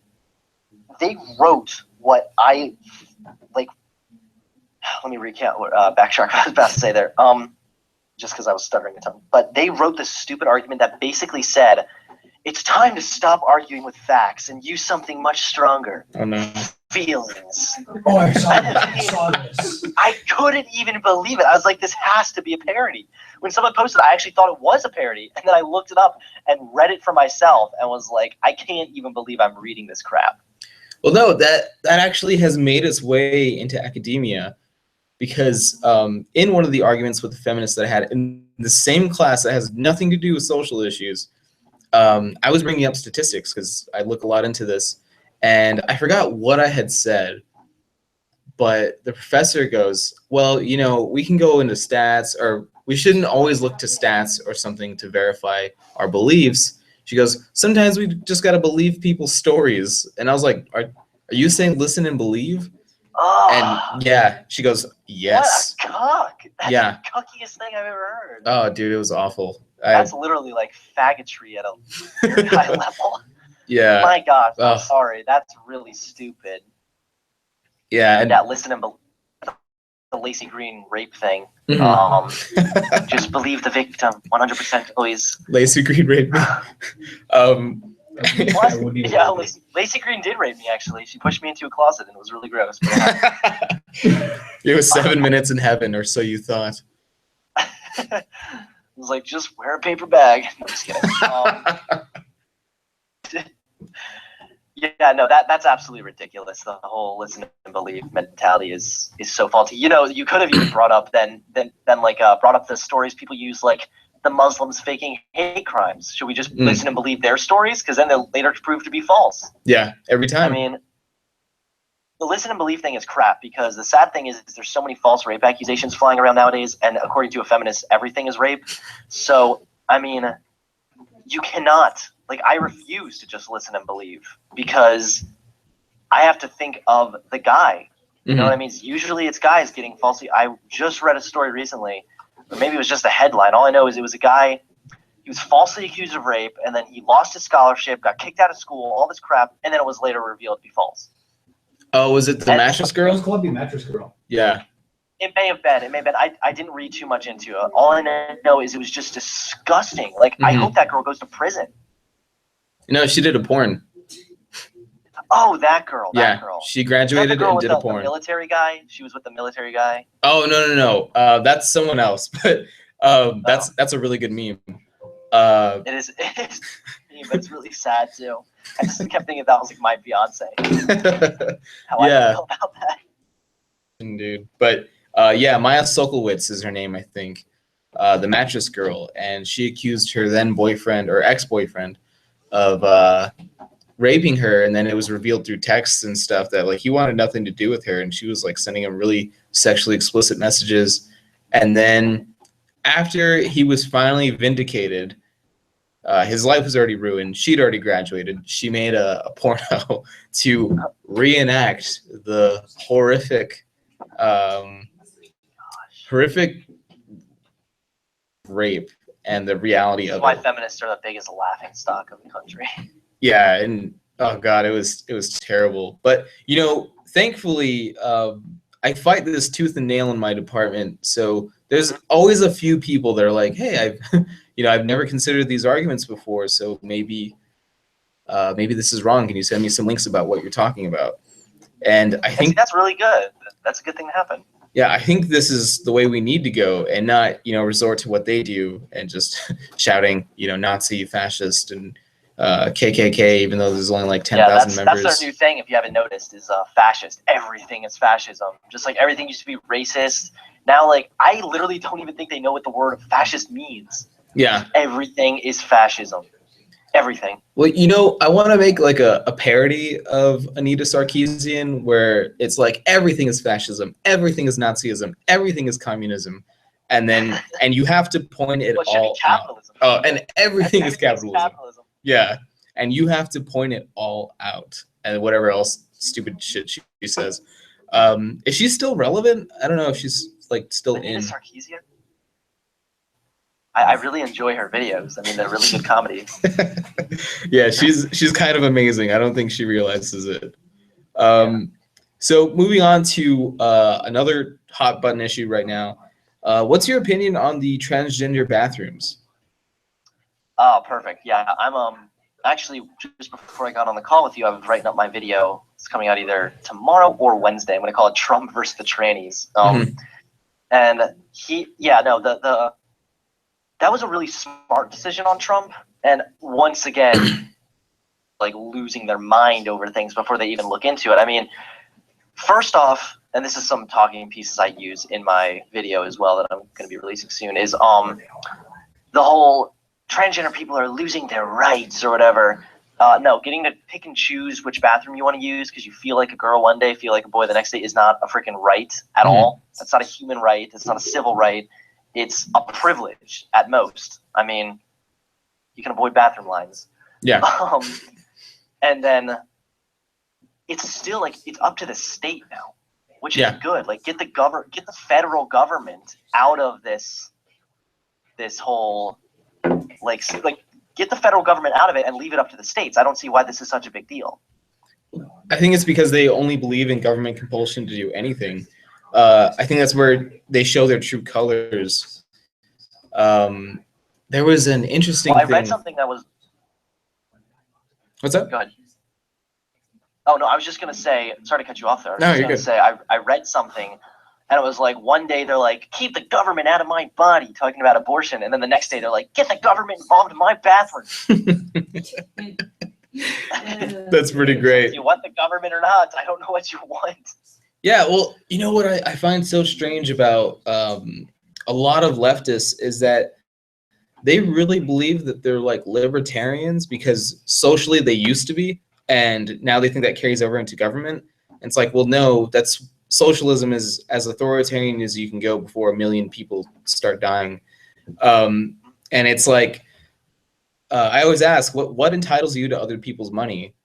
they wrote what I, like, let me recount, backtrack what I was about to say there, just because I was stuttering a ton. But they wrote this stupid argument that basically said, it's time to stop arguing with facts and use something much stronger. Oh no. Feelings. Oh, I saw this. I couldn't even believe it. I was like, this has to be a parody. When someone posted, I actually thought it was a parody. And then I looked it up and read it for myself and was like, I can't even believe I'm reading this crap. Well, no, that actually has made its way into academia, because in one of the arguments with the feminists that I had in the same class that has nothing to do with social issues, I was bringing up statistics because I look a lot into this, and I forgot what I had said, but the professor goes, well, you know, we can go into stats, or we shouldn't always look to stats or something to verify our beliefs. She goes, sometimes we just got to believe people's stories. And I was like, are you saying listen and believe? Oh, And yeah, she goes, yes. what a cuck. That's Yeah. the cuckiest thing I've ever heard. Oh, dude, it was awful. That's literally like faggotry at a very high level. Yeah. My gosh, I'm Ugh. sorry. That's really stupid. Yeah. And, Yeah, listen and believe the Lacey Green rape thing. mhm. Just believe the victim 100% always. Lacey Green raped me. What? Yeah, Lacey Green did rape me, actually. She pushed me into a closet and it was really gross. But It was 7 minutes in heaven, or so you thought. it was like, just wear a paper bag. No, I'm just kidding. Yeah, no, that's absolutely ridiculous. The whole listen and believe mentality is so faulty. You know, you could have even brought up brought up the stories people use, like the Muslims faking hate crimes. Should we just listen and believe their stories? Because then they'll later prove to be false. Yeah, every time. I mean, the listen and believe thing is crap, because the sad thing is there's so many false rape accusations flying around nowadays, and according to a feminist, everything is rape. So, I mean, you cannot, like, I refuse to just listen and believe, because I have to think of the guy. You know what I mean? Usually it's guys getting falsely. I just read a story recently, or maybe it was just a headline. All I know is it was a guy, he was falsely accused of rape, and then he lost his scholarship, got kicked out of school, all this crap, and then it was later revealed to be false. Oh, was it the mattress It girl? was Columbia Mattress Girl. Yeah. It may have been. I didn't read too much into it. All I know is it was just disgusting. Like, I hope that girl goes to prison. No, she did a porn. Oh, that girl. Yeah, That girl. she Is that graduated the girl and with did a the porn. military guy? She was with the military guy. Oh, no. That's someone else. But that's a really good meme. It is but it's really sad too. I just kept thinking that was like my fiance. How Yeah. I feel about that. Dude. But yeah, Maya Sokolowitz is her name, I think. The mattress girl, and she accused her then boyfriend or ex-boyfriend of raping her, and then it was revealed through texts and stuff that like he wanted nothing to do with her, and she was like sending him really sexually explicit messages. And then after he was finally vindicated, his life was already ruined. She'd already graduated. She made a porno to reenact the horrific rape and the reality of Why it. feminists are the biggest laughing stock of the country. Yeah, and oh god, it was terrible. But you know, thankfully, I fight this tooth and nail in my department. So there's always a few people that are like, "Hey, I've never considered these arguments before. So maybe this is wrong. Can you send me some links about what you're talking about?" And I think that's really good. That's a good thing to happen. Yeah, I think this is the way we need to go, and not resort to what they do and just shouting Nazi, fascist, and KKK, even though there's only like 10,000 members. That's their new thing, if you haven't noticed, is fascist. Everything is fascism. Just like everything used to be racist. Now, like, I literally don't even think they know what the word fascist means. Yeah. Everything is fascism. Everything. Well, you know, I want to make like a parody of Anita Sarkeesian where it's like everything is fascism, everything is Nazism, everything is communism, and you have to point it all out. Oh, and everything is capitalism. Yeah, and you have to point it all out, and whatever else stupid shit she says. Is she still relevant? I don't know if she's like still Anita in. Sarkeesian? I really enjoy her videos. I mean, they're really good comedy. Yeah, she's kind of amazing. I don't think she realizes it. So moving on to another hot button issue right now. What's your opinion on the transgender bathrooms? Oh, perfect. Yeah, I'm actually just before I got on the call with you, I was writing up my video. It's coming out either tomorrow or Wednesday. I'm going to call it Trump versus the trannies. And that was a really smart decision on Trump. And once again, like losing their mind over things before they even look into it. I mean, first off, and this is some talking pieces I use in my video as well that I'm going to be releasing soon, is the whole transgender people are losing their rights or whatever. No, getting to pick and choose which bathroom you want to use because you feel like a girl one day, feel like a boy the next day is not a freaking right at all. That's not a human right. It's not a civil right. It's a privilege at most. I mean, you can avoid bathroom lines. Yeah. And then it's still like it's up to the state now, which is good. Like get the federal government out of this whole like get the federal government out of it and leave it up to the states. I don't see why this is such a big deal. I think it's because they only believe in government compulsion to do anything. I think that's where they show their true colors. There was an interesting thing. I read something that was... What's up? Go ahead. Oh, no, I was just going to say... Sorry to cut you off there. No, you're good. Say, I read something, and it was like, one day they're like, keep the government out of my body, talking about abortion. And then the next day they're like, get the government involved in my bathroom. That's pretty great. Do you want the government or not? I don't know what you want. Yeah, well, you know what I find so strange about a lot of leftists is that they really believe that they're like libertarians because socially they used to be, and now they think that carries over into government. And it's like, well, no, that's socialism is as authoritarian as you can go before 1 million people start dying. And it's like, I always ask, what entitles you to other people's money?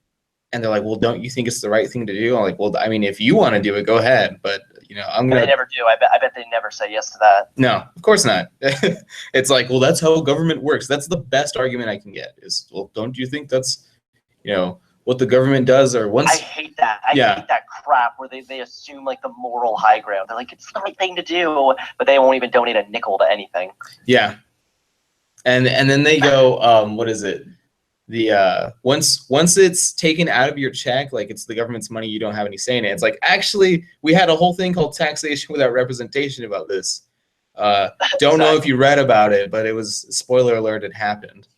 And they're like, well, don't you think it's the right thing to do? I'm like, well, I mean, if you want to do it, go ahead. But, you know, I'm going to... They never do. I bet they never say yes to that. No, of course not. It's like, well, that's how government works. That's the best argument I can get is, well, don't you think that's, you know, what the government does? Or once... I hate that. I hate that crap where they assume, like, the moral high ground. They're like, it's the right thing to do, but they won't even donate a nickel to anything. Yeah. And then they go, what is it? The once it's taken out of your check, like it's the government's money, you don't have any say in it. It's like, actually, we had a whole thing called taxation without representation about this. Don't know if you read about it, but it was, spoiler alert, it happened.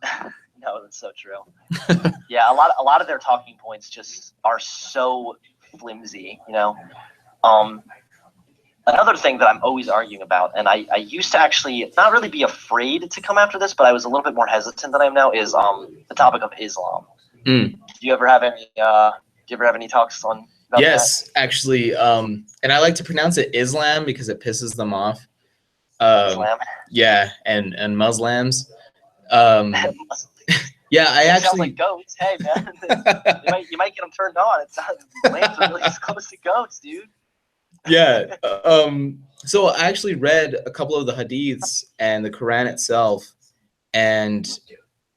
No, that's so true. Yeah, a lot of their talking points just are so flimsy, you know. Another thing that I'm always arguing about, and I used to actually not really be afraid to come after this, but I was a little bit more hesitant than I am now, is the topic of Islam. Do you ever have any talks on about that? Actually, and I like to pronounce it Islam because it pisses them off. Islam? Yeah, and Muslims. Yeah, I actually sound like goats. Hey man, you might get them turned on. It sounds lambs are really close to goats, dude. Yeah. So I actually read a couple of the hadiths and the Quran itself, and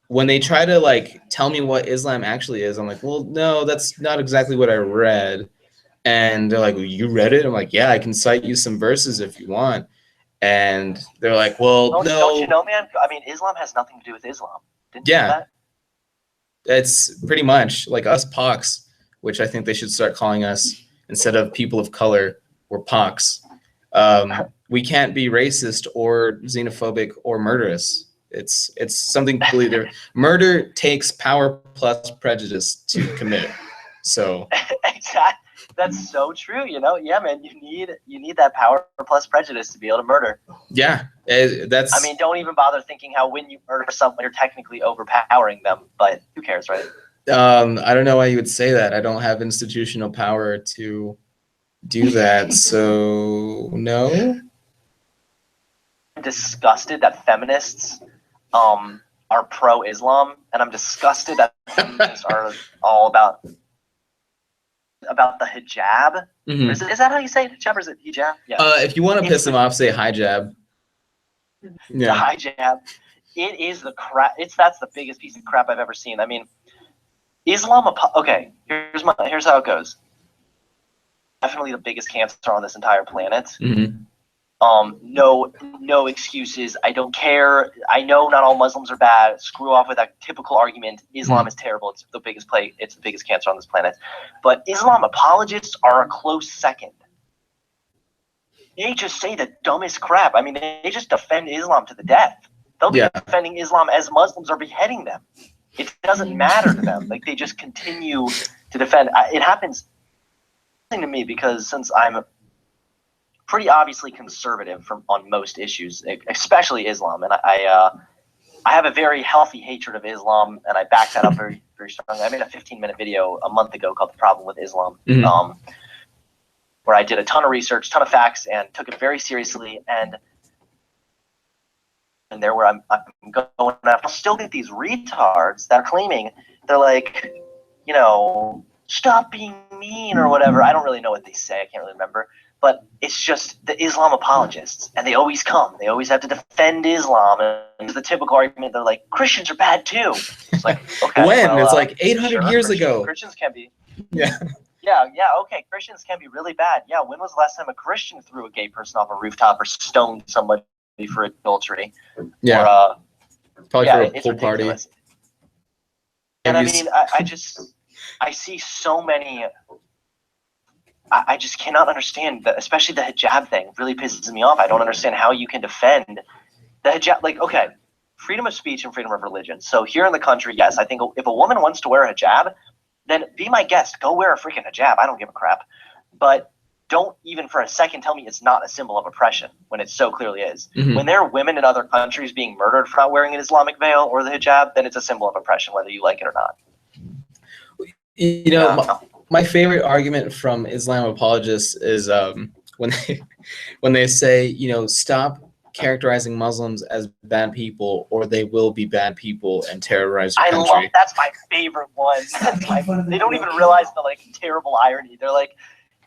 when they try to like tell me what Islam actually is, I'm like, well, no, that's not exactly what I read. And they're like, well, you read it? I'm like, yeah, I can cite you some verses if you want. And they're like, well, no. Don't you know, man? I mean, Islam has nothing to do with Islam. Didn't you know that? It's pretty much like us pox, which I think they should start calling us, instead of people of color, we're pox. We can't be racist or xenophobic or murderous. It's something completely different. Murder takes power plus prejudice to commit. So Exactly. That's so true. Yeah, man. You need that power plus prejudice to be able to murder. yeah, that's. I mean, don't even bother thinking how when you murder someone, you're technically overpowering them. But who cares, right? I don't know why you would say that. I don't have institutional power to do that. So no. I'm disgusted that feminists are pro-Islam, and I'm disgusted that feminists are all about the hijab. Mhm. Is that how you say it? Hijab, or is it hijab? Yeah. If you want to piss them off, say hijab. Yeah. The hijab. It is the crap. That's the biggest piece of crap I've ever seen. I mean, Islam. Okay, here's how it goes. Definitely the biggest cancer on this entire planet. Mm-hmm. No excuses. I don't care. I know not all Muslims are bad. Screw off with that typical argument. Islam is terrible. It's the biggest plague. It's the biggest cancer on this planet. But Islam apologists are a close second. They just say the dumbest crap. I mean, they just defend Islam to the death. They'll be defending Islam as Muslims are beheading them. It doesn't matter to them. Like, they just continue to defend. It happens to me because since I'm pretty obviously conservative on most issues, especially Islam, and I have a very healthy hatred of Islam, and I back that up very, very strongly. I made a 15-minute video a month ago called "The Problem with Islam," where I did a ton of research, ton of facts, and took it very seriously. And there, where I'm going after, I still get these retards that are claiming they're like, stop being mean or whatever. I don't really know what they say. I can't really remember. But it's just the Islam apologists, and they always come. They always have to defend Islam, and the typical argument, they're like, Christians are bad too. It's like, okay. When? It's like 800 years ago. Christians can be. Yeah. Yeah, okay, Christians can be really bad. Yeah, when was the last time a Christian threw a gay person off a rooftop or stoned somebody for adultery? Yeah. Or, probably for a pool party. And I mean, I see so many. I just cannot understand that, especially the hijab thing really pisses me off. I don't understand how you can defend the hijab. Like, okay, freedom of speech and freedom of religion. So here in the country, yes, I think if a woman wants to wear a hijab, then be my guest. Go wear a freaking hijab. I don't give a crap. But don't even for a second tell me it's not a symbol of oppression when it so clearly is. Mm-hmm. When there are women in other countries being murdered for not wearing an Islamic veil or the hijab, then it's a symbol of oppression, whether you like it or not. My favorite argument from Islam apologists is when they say, stop characterizing Muslims as bad people, or they will be bad people and terrorize your country. That's my favorite one. They don't even realize the terrible irony. They're like,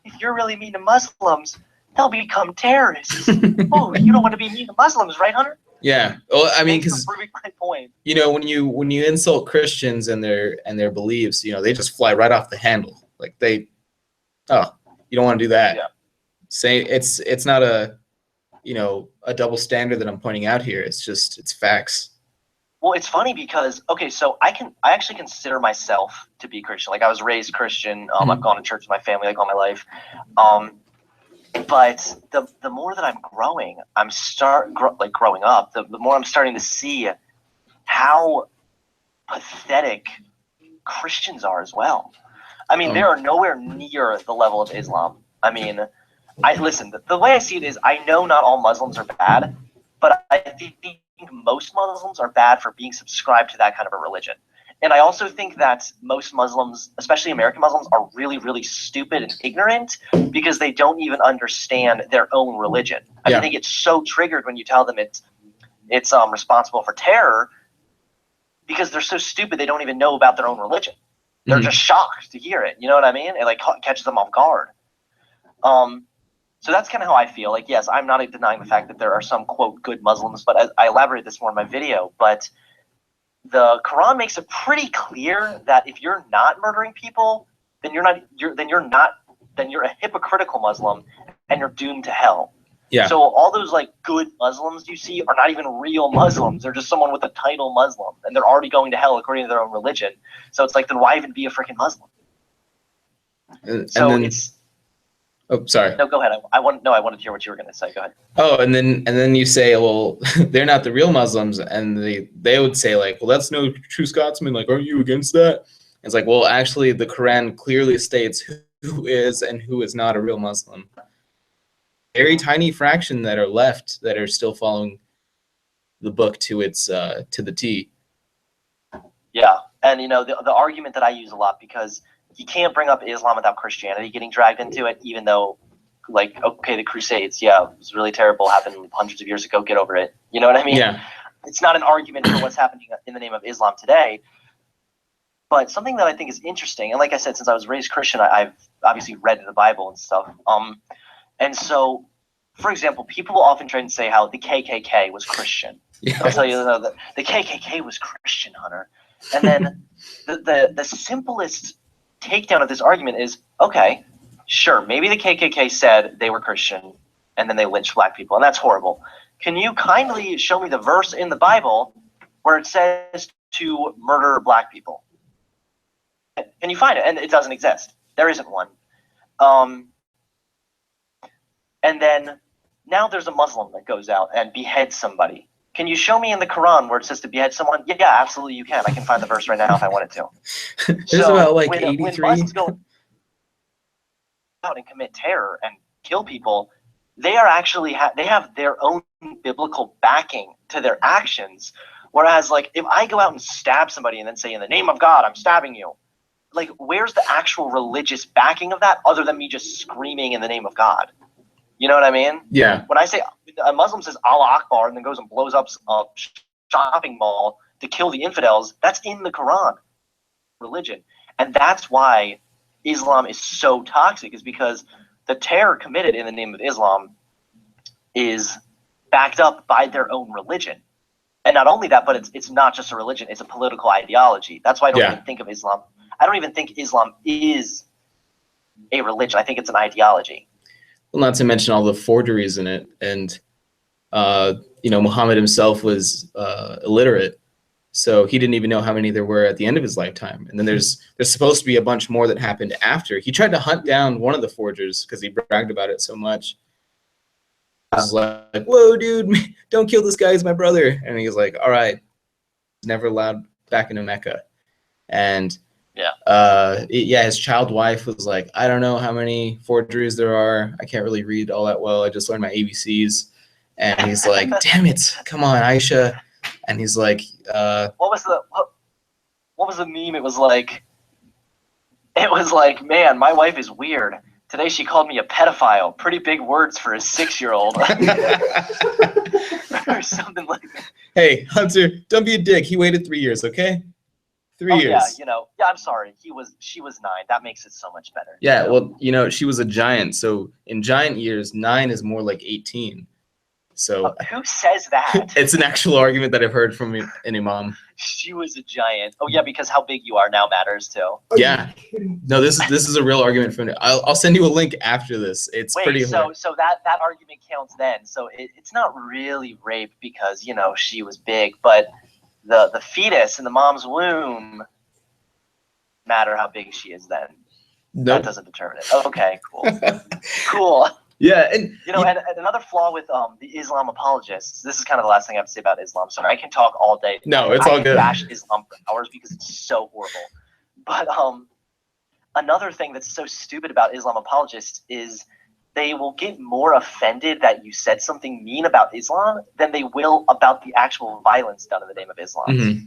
if you're really mean to Muslims, they'll become terrorists. Oh, you don't want to be mean to Muslims, right, Hunter? Yeah. Well, I mean, because proving my point. When you insult Christians and their beliefs, they just fly right off the handle. Like you don't want to do that. Yeah. Say it's not a double standard that I'm pointing out here. It's facts. Well, it's funny because so I actually consider myself to be Christian. Like, I was raised Christian. I've gone to church with my family all my life. But the more that I'm growing, growing up, the more I'm starting to see how pathetic Christians are as well. I mean, they are nowhere near the level of Islam. I mean, listen, the way I see it is, I know not all Muslims are bad, but I think most Muslims are bad for being subscribed to that kind of a religion. And I also think that most Muslims, especially American Muslims, are really, really stupid and ignorant because they don't even understand their own religion. I mean, they get so triggered when you tell them it's responsible for terror because they're so stupid they don't even know about their own religion. They're just shocked to hear it. You know what I mean? It catches them off guard. So that's kind of how I feel. Like, yes, I'm not denying the fact that there are some, quote, good Muslims, but I elaborate this more in my video. But the Quran makes it pretty clear that if you're not murdering people, then you're a hypocritical Muslim and you're doomed to hell. Yeah. So all those good Muslims you see are not even real Muslims. They're just someone with a title Muslim, and they're already going to hell according to their own religion. So it's then why even be a freaking Muslim? Oh, sorry. No, go ahead. I wanted to hear what you were going to say. Go ahead. Oh, and then you say, well, they're not the real Muslims, and they would say like, well, that's no true Scotsman. Like, aren't you against that? It's like, well, actually, the Quran clearly states who is and who is not a real Muslim. Very tiny fraction that are left that are still following the book to its to the T. Yeah, and the argument that I use a lot, because you can't bring up Islam without Christianity getting dragged into it, even though, like, okay, the Crusades, yeah, it was really terrible, happened hundreds of years ago, get over it. You know what I mean? Yeah. It's not an argument for what's happening in the name of Islam today. But something that I think is interesting, and like I said, since I was raised Christian, I've obviously read the Bible and stuff. And so, for example, people often try and say how the KKK was Christian. Yes. I'll tell you, the KKK was Christian, Hunter. And then the simplest takedown of this argument is, okay, sure, maybe the KKK said they were Christian, and then they lynched black people, and that's horrible. Can you kindly show me the verse in the Bible where it says to murder black people? Can you find it? And it doesn't exist. There isn't one. And then now there's a Muslim that goes out and beheads somebody. Can you show me in the Quran where it says to behead someone? Yeah, absolutely you can. I can find the verse right now if I wanted to. There's about like when 83. Muslims go out and commit terror and kill people, they are actually they have their own biblical backing to their actions. Whereas, like, if I go out and stab somebody and then say, in the name of God, I'm stabbing you, like, where's the actual religious backing of that other than me just screaming in the name of God? You know what I mean? Yeah. When I say a Muslim says Allah Akbar and then goes and blows up a shopping mall to kill the infidels, that's in the Quran, religion. And that's why Islam is so toxic, is because the terror committed in the name of Islam is backed up by their own religion. And not only that, but it's not just a religion, it's a political ideology. That's why I don't even think of Islam. I don't even think Islam is a religion. I think it's an ideology. Well, not to mention all the forgeries in it. And, Muhammad himself was illiterate. So he didn't even know how many there were at the end of his lifetime. And then there's supposed to be a bunch more that happened after. He tried to hunt down one of the forgers because he bragged about it so much. I was like, whoa, dude, don't kill this guy, he's my brother. And he was like, all right, never allowed back into Mecca. And his child wife was like, I don't know how many forgeries there are. I can't really read all that well. I just learned my ABCs. And he's like, damn it, come on, Aisha. And he's like, what was the meme? It was like, man, my wife is weird. Today she called me a pedophile. Pretty big words for a 6-year-old. Or something like that. Hey, Hunter, don't be a dick. He waited 3 years, okay? 3 years. Yeah, I'm sorry. She was 9. That makes it so much better. Yeah, well, she was a giant. So in giant years, 9 is more like 18. So who says that? It's an actual argument that I've heard from an imam. She was a giant. Oh yeah, because how big you are now matters too. Yeah. No, this is a real argument from. I'll send you a link after this. It's pretty. So that argument counts then. So it's not really rape because she was big, but the fetus in the mom's womb matter how big she is then. Nope. That doesn't determine it. Okay, cool. Cool. Yeah, and and another flaw with the Islam apologists. This is kind of the last thing I have to say about Islam. Sorry, I can talk all day. No, it's all good. I bash Islam for hours because it's so horrible. But another thing that's so stupid about Islam apologists is they will get more offended that you said something mean about Islam than they will about the actual violence done in the name of Islam. Mm-hmm.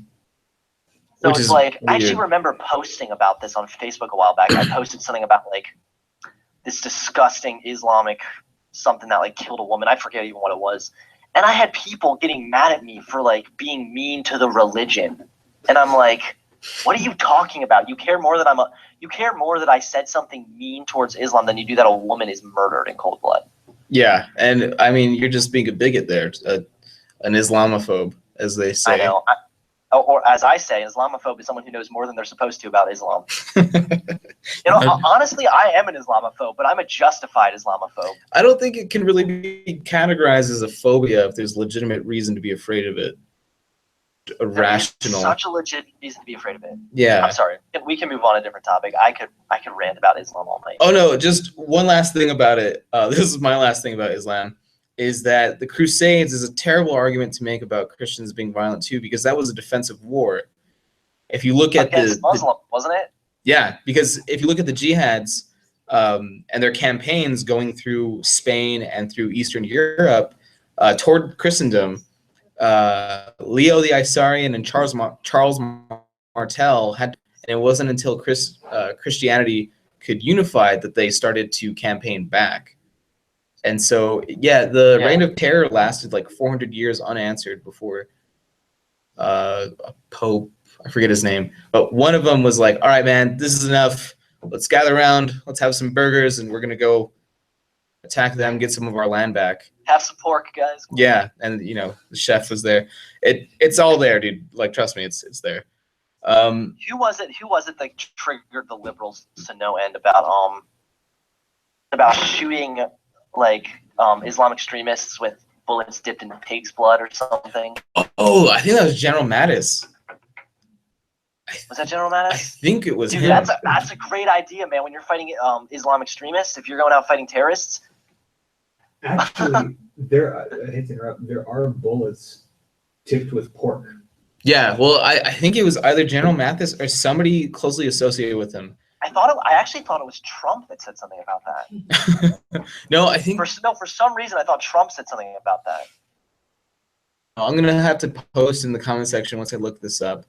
So it's like, weird. I actually remember posting about this on Facebook a while back. I posted something about like this disgusting Islamic something that like killed a woman. I forget even what it was. And I had people getting mad at me for like being mean to the religion. And I'm like, what are you talking about? You care more that I said something mean towards Islam than you do that a woman is murdered in cold blood. Yeah, and I mean, you're just being a bigot there, an Islamophobe, as they say. I know. Or as I say, an Islamophobe is someone who knows more than they're supposed to about Islam. Honestly, I am an Islamophobe, but I'm a justified Islamophobe. I don't think it can really be categorized as a phobia if there's legitimate reason to be afraid of it. a rational. Such a legit reason to be afraid of it. Yeah. I'm sorry. We can move on to a different topic. I could rant about Islam all night. Oh no, just one last thing about it. This is my last thing about Islam, is that the Crusades is a terrible argument to make about Christians being violent too, because that was a defensive war. If you look at against Muslim, wasn't it? Yeah, because if you look at the jihads and their campaigns going through Spain and through Eastern Europe toward Christendom, Leo the Isaurian and Charles Martel had, and it wasn't until Christianity could unify that they started to campaign back. And so, yeah, the reign of terror lasted like 400 years unanswered before a pope, I forget his name, but one of them was like, all right, man, this is enough. Let's gather around. Let's have some burgers, and we're going to go attack them, get some of our land back. Have some pork, guys. Yeah, and, you know, the chef was there. It's all there, dude. Like, trust me, it's there. Who was it that triggered the liberals to no end about shooting, like, Islamic extremists with bullets dipped in pig's blood or something? Oh, I think that was General Mattis. Was that General Mattis? I think it was Dude, him. that's a great idea, man. When you're fighting Islamic extremists, if you're going out fighting terrorists. Actually, I hate to interrupt, there are bullets tipped with pork. Yeah, well, I think it was either General Mathis or somebody closely associated with him. I actually thought it was Trump that said something about that. No, I think for some reason I thought Trump said something about that. I'm gonna have to post in the comment section once I look this up.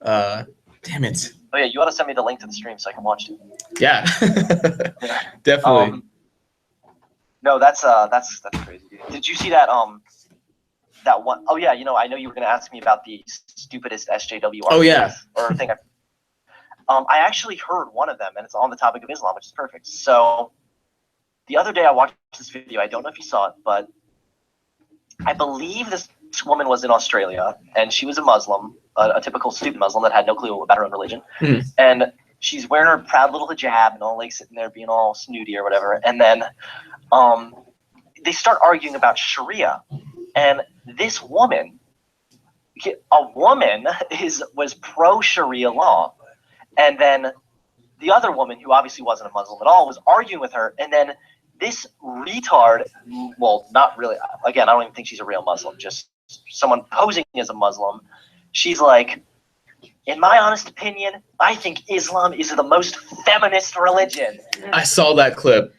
Damn it. Oh yeah, you ought to send me the link to the stream so I can watch it. Yeah, definitely. No, that's crazy, dude. Did you see that that one? Oh yeah, you know, I know you were gonna ask me about the stupidest SJW. Oh yeah. Or thing. I actually heard one of them, and it's on the topic of Islam, which is perfect. So the other day I watched this video. I don't know if you saw it, but I believe this woman was in Australia, and she was a Muslim, a typical stupid Muslim that had no clue about her own religion. Mm. And she's wearing her proud little hijab and all like sitting there being all snooty or whatever. And then they start arguing about Sharia. And this woman, was pro-Sharia law. And then the other woman, who obviously wasn't a Muslim at all, was arguing with her. And then this retard, well, not really, again, I don't even think she's a real Muslim, just someone posing as a Muslim. She's like, in my honest opinion, I think Islam is the most feminist religion. I saw that clip.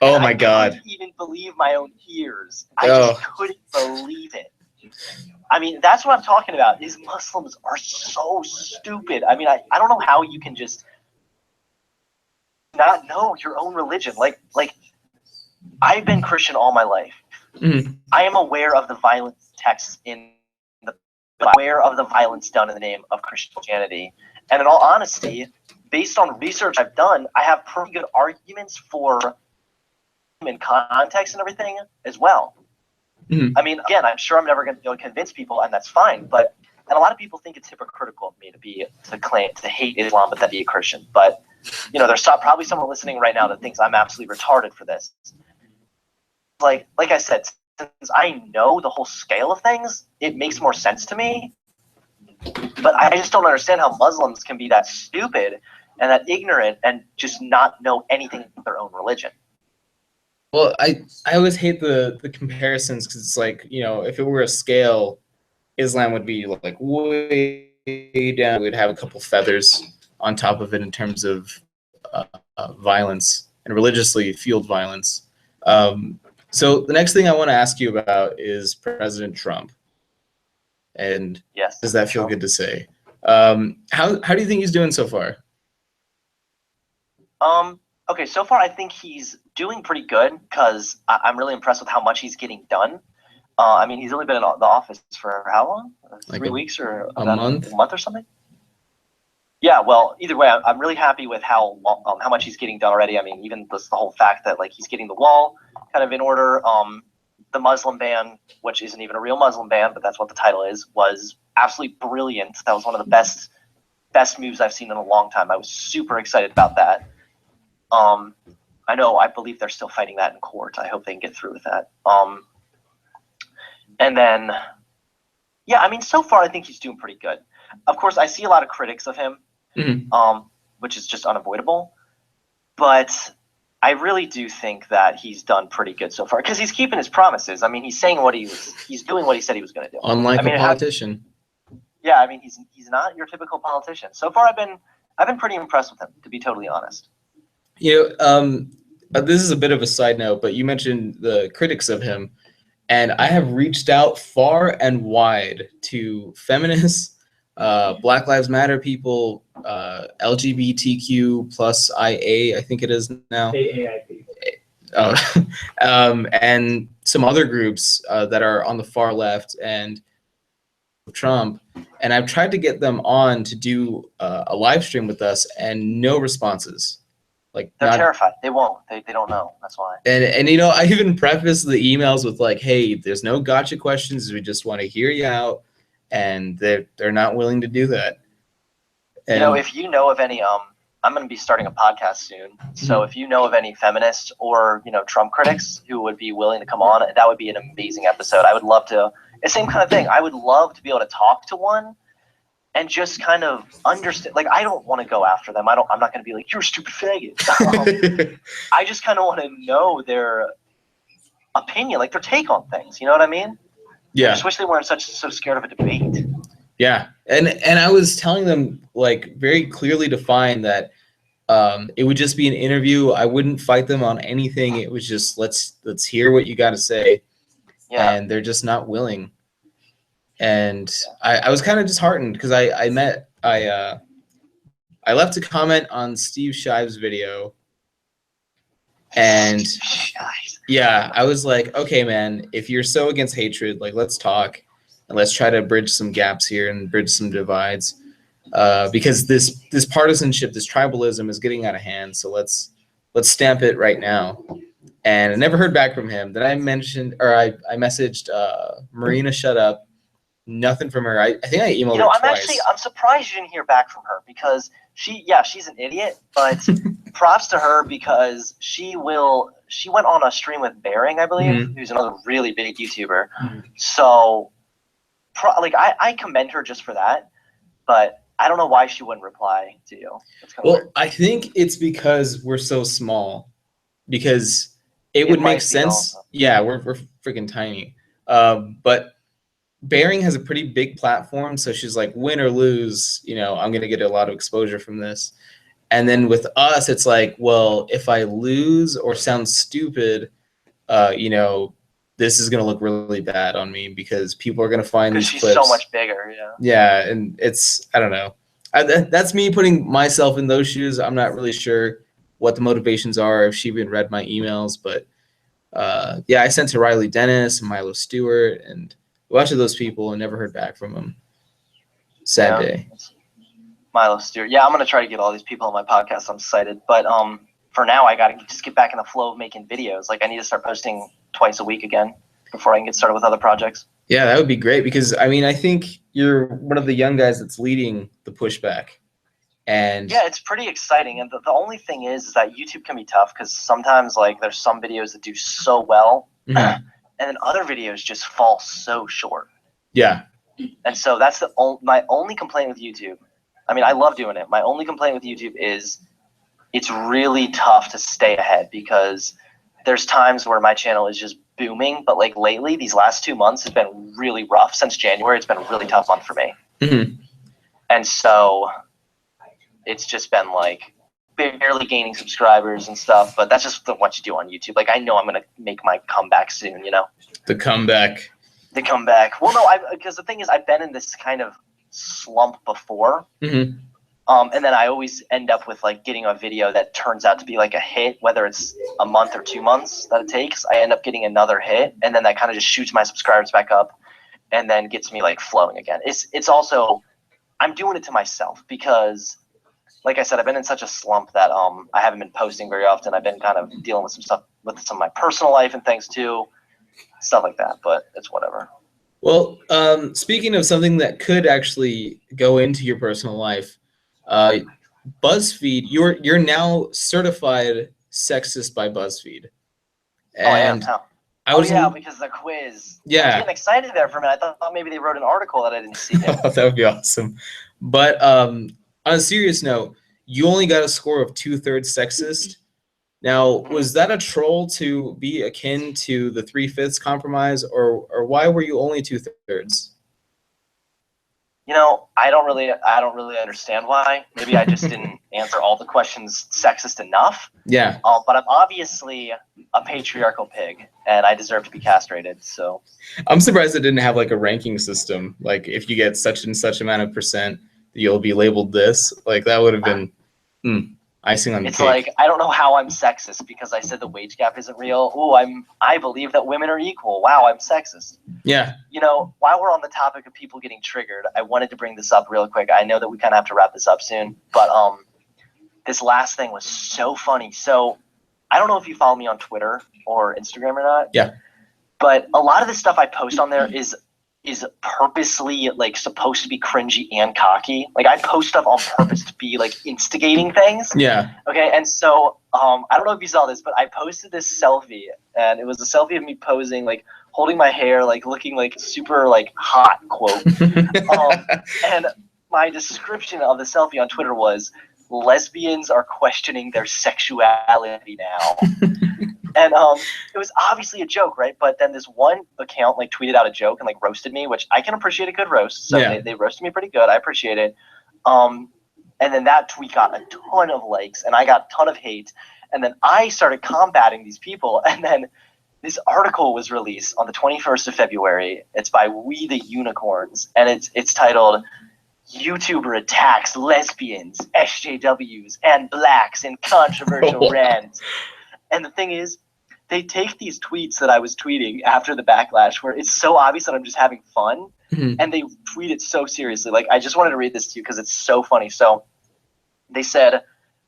Oh my God. I couldn't even believe my own ears. I just couldn't believe it. I mean, that's what I'm talking about. These Muslims are so stupid. I mean, I don't know how you can just not know your own religion. Like I've been Christian all my life. Mm. I am aware of the violent texts aware of the violence done in the name of Christianity. And in all honesty, based on research I've done, I have pretty good arguments for in context and everything as well. Mm. I mean, again, I'm sure I'm never going to convince people, and that's fine. And a lot of people think it's hypocritical of me to claim to hate Islam, but then be a Christian. But you know, there's probably someone listening right now that thinks I'm absolutely retarded for this. Like I said, since I know the whole scale of things, it makes more sense to me. But I just don't understand how Muslims can be that stupid and that ignorant and just not know anything about their own religion. Well, I always hate the comparisons, because it's like, you know, if it were a scale, Islam would be like way down. We'd have a couple feathers on top of it in terms of violence and religiously fueled violence. So the next thing I want to ask you about is President Trump. And yes, does that feel good to say? How do you think he's doing so far? Okay, so far I think he's doing pretty good, because I'm really impressed with how much he's getting done. I mean, he's only been in the office for how long? Like 3 weeks or a month? A month or something? Yeah, well, either way, I'm really happy with how much he's getting done already. I mean, even the whole fact that like he's getting the wall kind of in order. The Muslim ban, which isn't even a real Muslim ban, but that's what the title is, was absolutely brilliant. That was one of the best moves I've seen in a long time. I was super excited about that. I believe they're still fighting that in court. I hope they can get through with that. And then Yeah, I mean, so far I think he's doing pretty good. Of course, I see a lot of critics of him, which is just unavoidable. But I really do think that he's done pretty good so far because he's keeping his promises. I mean, he's saying he's doing what he said he was going to do. Unlike a politician. Yeah, I mean, he's not your typical politician. So far, I've been pretty impressed with him, to be totally honest. You know, this is a bit of a side note, but you mentioned the critics of him, and I have reached out far and wide to feminists, Black Lives Matter people, LGBTQ plus IA, I think it is now. AAIP. And some other groups that are on the far left and Trump, and I've tried to get them on to do a live stream with us, and no responses. Like they're terrified. They won't. They don't know. That's why. And you know, I even preface the emails with like, "Hey, there's no gotcha questions. We just want to hear you out," and they're not willing to do that. And, you know, if you know of any, I'm going to be starting a podcast soon. So if you know of any feminists or Trump critics who would be willing to come on, that would be an amazing episode. I would love to. It's the same kind of thing. I would love to be able to talk to one and just kind of understand. Like, I don't want to go after them. I'm not going to be like, you're a stupid faggot. I just kind of want to know their opinion, like their take on things. You know what I mean? Yeah. I just wish they weren't so scared of a debate. Yeah, and I was telling them like very clearly defined that it would just be an interview. I wouldn't fight them on anything. It was just let's hear what you got to say. Yeah. And they're just not willing. And I was kind of disheartened because I left a comment on Steve Shive's video, and yeah, I was like, okay, man, if you're so against hatred, like let's talk and let's try to bridge some gaps here and bridge some divides, because this partisanship, this tribalism is getting out of hand. So let's stamp it right now. And I never heard back from him. Then I messaged Marina Shut Up. Nothing from her. I think I emailed her twice. I'm surprised you didn't hear back from her because she's an idiot, but props to her because she went on a stream with Bearing, I believe, who's another really big YouTuber. So I commend her just for that, but I don't know why she wouldn't reply to you. Well, weird. I think it's because we're so small, because it would make sense. Yeah, we're freaking tiny. But Bearing has a pretty big platform, so she's like, win or lose, I'm going to get a lot of exposure from this. And then with us, it's like, well, if I lose or sound stupid, this is going to look really bad on me because people are going to find these clips. Because she's so much bigger, yeah. Yeah, and I don't know. That's me putting myself in those shoes. I'm not really sure what the motivations are, if she even read my emails, but yeah, I sent to Riley Dennis and Milo Stewart and a bunch of those people and never heard back from them. Sad day. Milo Stewart. Yeah, I'm going to try to get all these people on my podcast. I'm excited. But for now, I got to just get back in the flow of making videos. Like, I need to start posting twice a week again before I can get started with other projects. Yeah, that would be great because, I think you're one of the young guys that's leading the Pushback. And yeah, it's pretty exciting. And the only thing is that YouTube can be tough because sometimes, like, there's some videos that do so well, and then other videos just fall so short. Yeah. And so that's my only complaint with YouTube. I mean, I love doing it. My only complaint with YouTube is it's really tough to stay ahead because there's times where my channel is just booming, but like lately, these last 2 months has been really rough. Since January, it's been a really tough month for me. And so it's just been like barely gaining subscribers and stuff, but that's just what you do on YouTube. Like, I know I'm going to make my comeback soon, The comeback. The comeback. Well, no, because the thing is, I've been in this kind of slump before. And then I always end up with like getting a video that turns out to be like a hit, whether it's a month or 2 months that it takes. I end up getting another hit, and then that kind of just shoots my subscribers back up, and then gets me like flowing again. It's also, I'm doing it to myself because, like I said, I've been in such a slump that I haven't been posting very often. I've been kind of dealing with some stuff with some of my personal life and things too, stuff like that. But it's whatever. Well, speaking of something that could actually go into your personal life. BuzzFeed, you're now certified sexist by BuzzFeed, and I was yeah, because the quiz. I was yeah. getting excited there for a minute. I thought maybe they wrote an article that I didn't see. That would be awesome. But on a serious note, you only got a score of 2/3 sexist. Now, was that a troll to be akin to the 3/5 compromise, or why were you only 2/3? You know, I don't really understand why. Maybe I just didn't answer all the questions sexist enough. Yeah. But I'm obviously a patriarchal pig, and I deserve to be castrated. So I'm surprised it didn't have like a ranking system. Like if you get such and such amount of percent, you'll be labeled this. Like that would have been icing on the it's cake. like I don't know how I'm sexist because I said the wage gap isn't real. Ooh, I believe that women are equal. Wow, I'm sexist. Yeah. You know, while we're on the topic of people getting triggered, I wanted to bring this up real quick. I know that we kind of have to wrap this up soon, but this last thing was so funny. So I don't know if you follow me on Twitter or Instagram or not. Yeah. But a lot of the stuff I post on there is purposely like supposed to be cringy and cocky. Like I post stuff on purpose to be like instigating things. Yeah. Okay, and so I don't know if you saw this, but I posted this selfie, and it was a selfie of me posing, like holding my hair, like looking like super like hot, quote. And my description of the selfie on Twitter was, "Lesbians are questioning their sexuality now." And it was obviously a joke, right? But then this one account like tweeted out a joke and like roasted me, which I can appreciate a good roast. So Yeah. they roasted me pretty good. I appreciate it. And then that tweet got a ton of likes, and I got a ton of hate. And then I started combating these people. And then this article was released on the 21st of February. It's by We the Unicorns, and it's titled "YouTuber Attacks Lesbians, SJWs, and Blacks in Controversial Rant." And the thing is, they take these tweets that I was tweeting after the backlash, where it's so obvious that I'm just having fun, and they tweet it so seriously. Like, I just wanted to read this to you because it's so funny. So they said,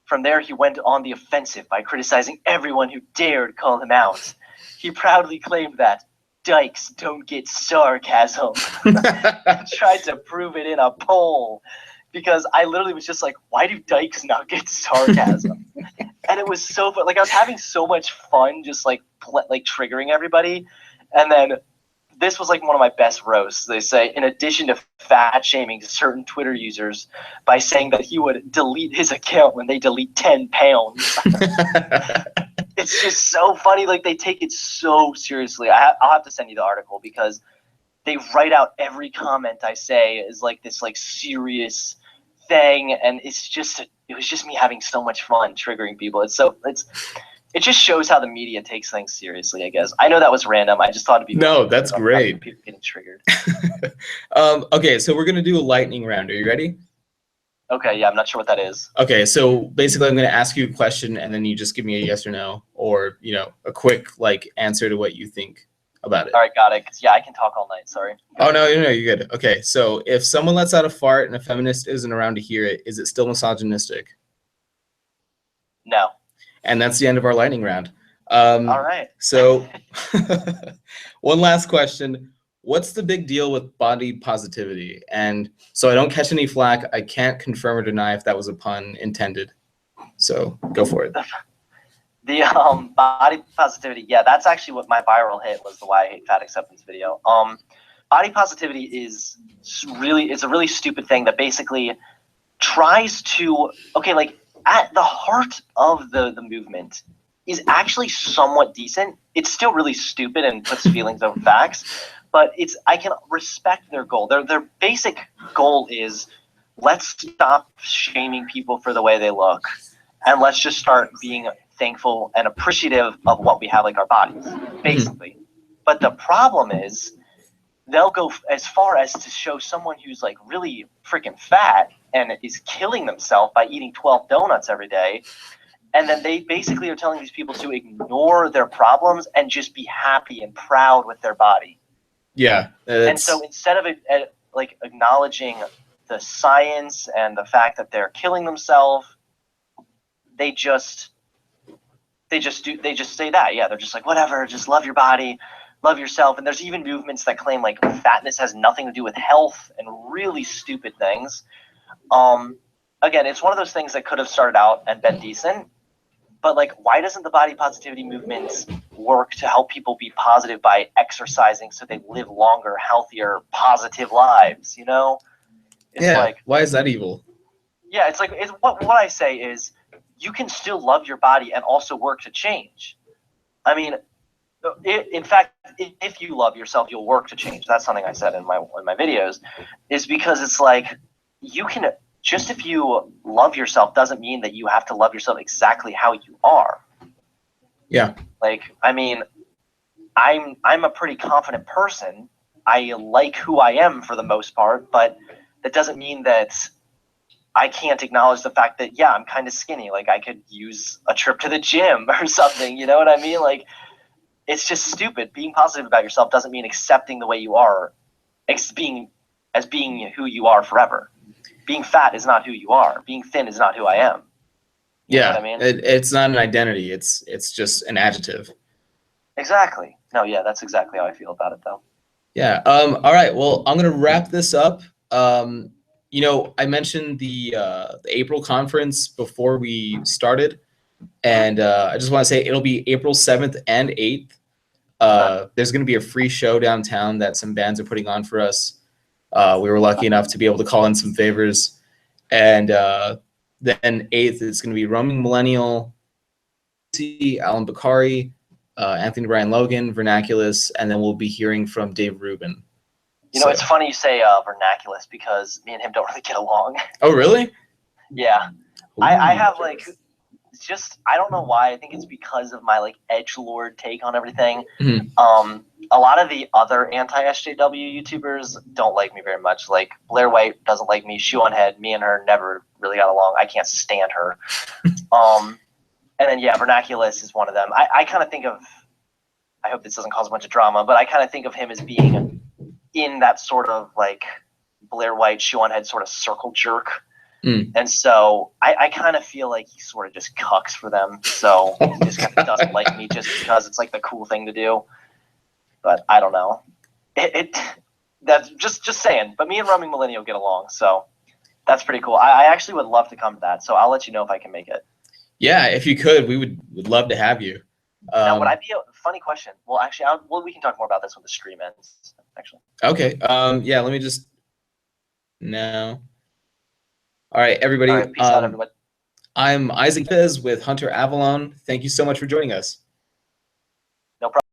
from there, he went on the offensive by criticizing everyone who dared call him out. He proudly claimed that dykes don't get sarcasm and tried to prove it in a poll. Because I literally was just like, why do dykes not get sarcasm? And it was so fun. Like I was having so much fun just like triggering everybody. And then this was like one of my best roasts. They say, in addition to fat shaming certain Twitter users by saying that he would delete his account when they delete 10 pounds. It's just so funny. Like they take it so seriously. I'll have to send you the article because they write out every comment I say is like this like serious thing, and it was just me having so much fun triggering people. It just shows how the media takes things seriously, I guess. I know that was random. I just thought it'd be no, that's great. People getting triggered. Okay, so we're gonna do a lightning round. Are you ready? Okay, yeah, I'm not sure what that is. Okay, so basically I'm gonna ask you a question and then you just give me a yes or no, or a quick like answer to what you think about it. All right, got it. 'Cause, yeah, I can talk all night. Sorry. Oh no, you're good. Okay, so if someone lets out a fart and a feminist isn't around to hear it, is it still misogynistic? No. And that's the end of our lightning round. All right. So one last question. What's the big deal with body positivity? And so I don't catch any flack, I can't confirm or deny if that was a pun intended. So go for it. The body positivity, yeah, that's actually what my viral hit was, the Why I Hate Fat Acceptance video. Body positivity it's a really stupid thing that basically tries to, like at the heart of the movement is actually somewhat decent. It's still really stupid and puts feelings over facts, but I can respect their goal. Their basic goal is, let's stop shaming people for the way they look, and let's just start being thankful and appreciative of what we have, like our bodies, basically. But the problem is, they'll go as far as to show someone who's like really freaking fat and is killing themselves by eating 12 donuts every day. And then they basically are telling these people to ignore their problems and just be happy and proud with their body. Yeah. And so instead of like acknowledging the science and the fact that they're killing themselves, they just say that. Yeah, they're just like, whatever, just love your body, love yourself. And there's even movements that claim like fatness has nothing to do with health and really stupid things. Again, it's one of those things that could have started out and been decent, But like, why doesn't the body positivity movement work to help people be positive by exercising so they live longer, healthier, positive lives? You know, it's like, why is that evil? yeah, it's like what I say is you can still love your body and also work to change. I mean, in fact, if you love yourself, you'll work to change. That's something I said in my videos, is because it's like you can just, if you love yourself doesn't mean that you have to love yourself exactly how you are. Yeah. Like, I mean, I'm a pretty confident person. I like who I am for the most part, but that doesn't mean that I can't acknowledge the fact that, yeah, I'm kind of skinny. Like, I could use a trip to the gym or something. You know what I mean? Like, it's just stupid. Being positive about yourself doesn't mean accepting the way you are, being who you are forever. Being fat is not who you are. Being thin is not who I am. You know what I mean? It's not an identity. It's just an adjective. Exactly. No, yeah, that's exactly how I feel about it, though. Yeah. All right. Well, I'm gonna wrap this up. You know, I mentioned the April conference before we started, and I just want to say it'll be April 7th and 8th. There's going to be a free show downtown that some bands are putting on for us. We were lucky enough to be able to call in some favors. And then 8th, it's going to be Roaming Millennial, Alan Bakari, Anthony Brian Logan, Vernaculus, and then we'll be hearing from Dave Rubin. You know, it's funny you say Vernaculus because me and him don't really get along. Oh, really? Yeah. I have, like, just, I don't know why. I think it's because of my, like, edgelord take on everything. Mm-hmm. A lot of the other anti-SJW YouTubers don't like me very much. Like, Blair White doesn't like me. Shoe on Head, me and her never really got along. I can't stand her. And then, yeah, Vernaculus is one of them. I kind of think of, I hope this doesn't cause a bunch of drama, but I kind of think of him as being in that sort of, like, Blair White, Shoe on Head sort of circle jerk. And so I kind of feel like he sort of just cucks for them. So he just kind of doesn't like me just because it's like the cool thing to do. But I don't know. That's just saying. But me and Roaming Millennial get along, so that's pretty cool. I actually would love to come to that, so I'll let you know if I can make it. Yeah, if you could, we would love to have you. Now, would I be a funny question? Well, actually, we can talk more about this when the stream ends. Actually. Okay. Yeah. Let me just now. All right, everybody. All right, peace out, everybody. I'm Isaac Fez with Hunter Avallone. Thank you so much for joining us. No problem.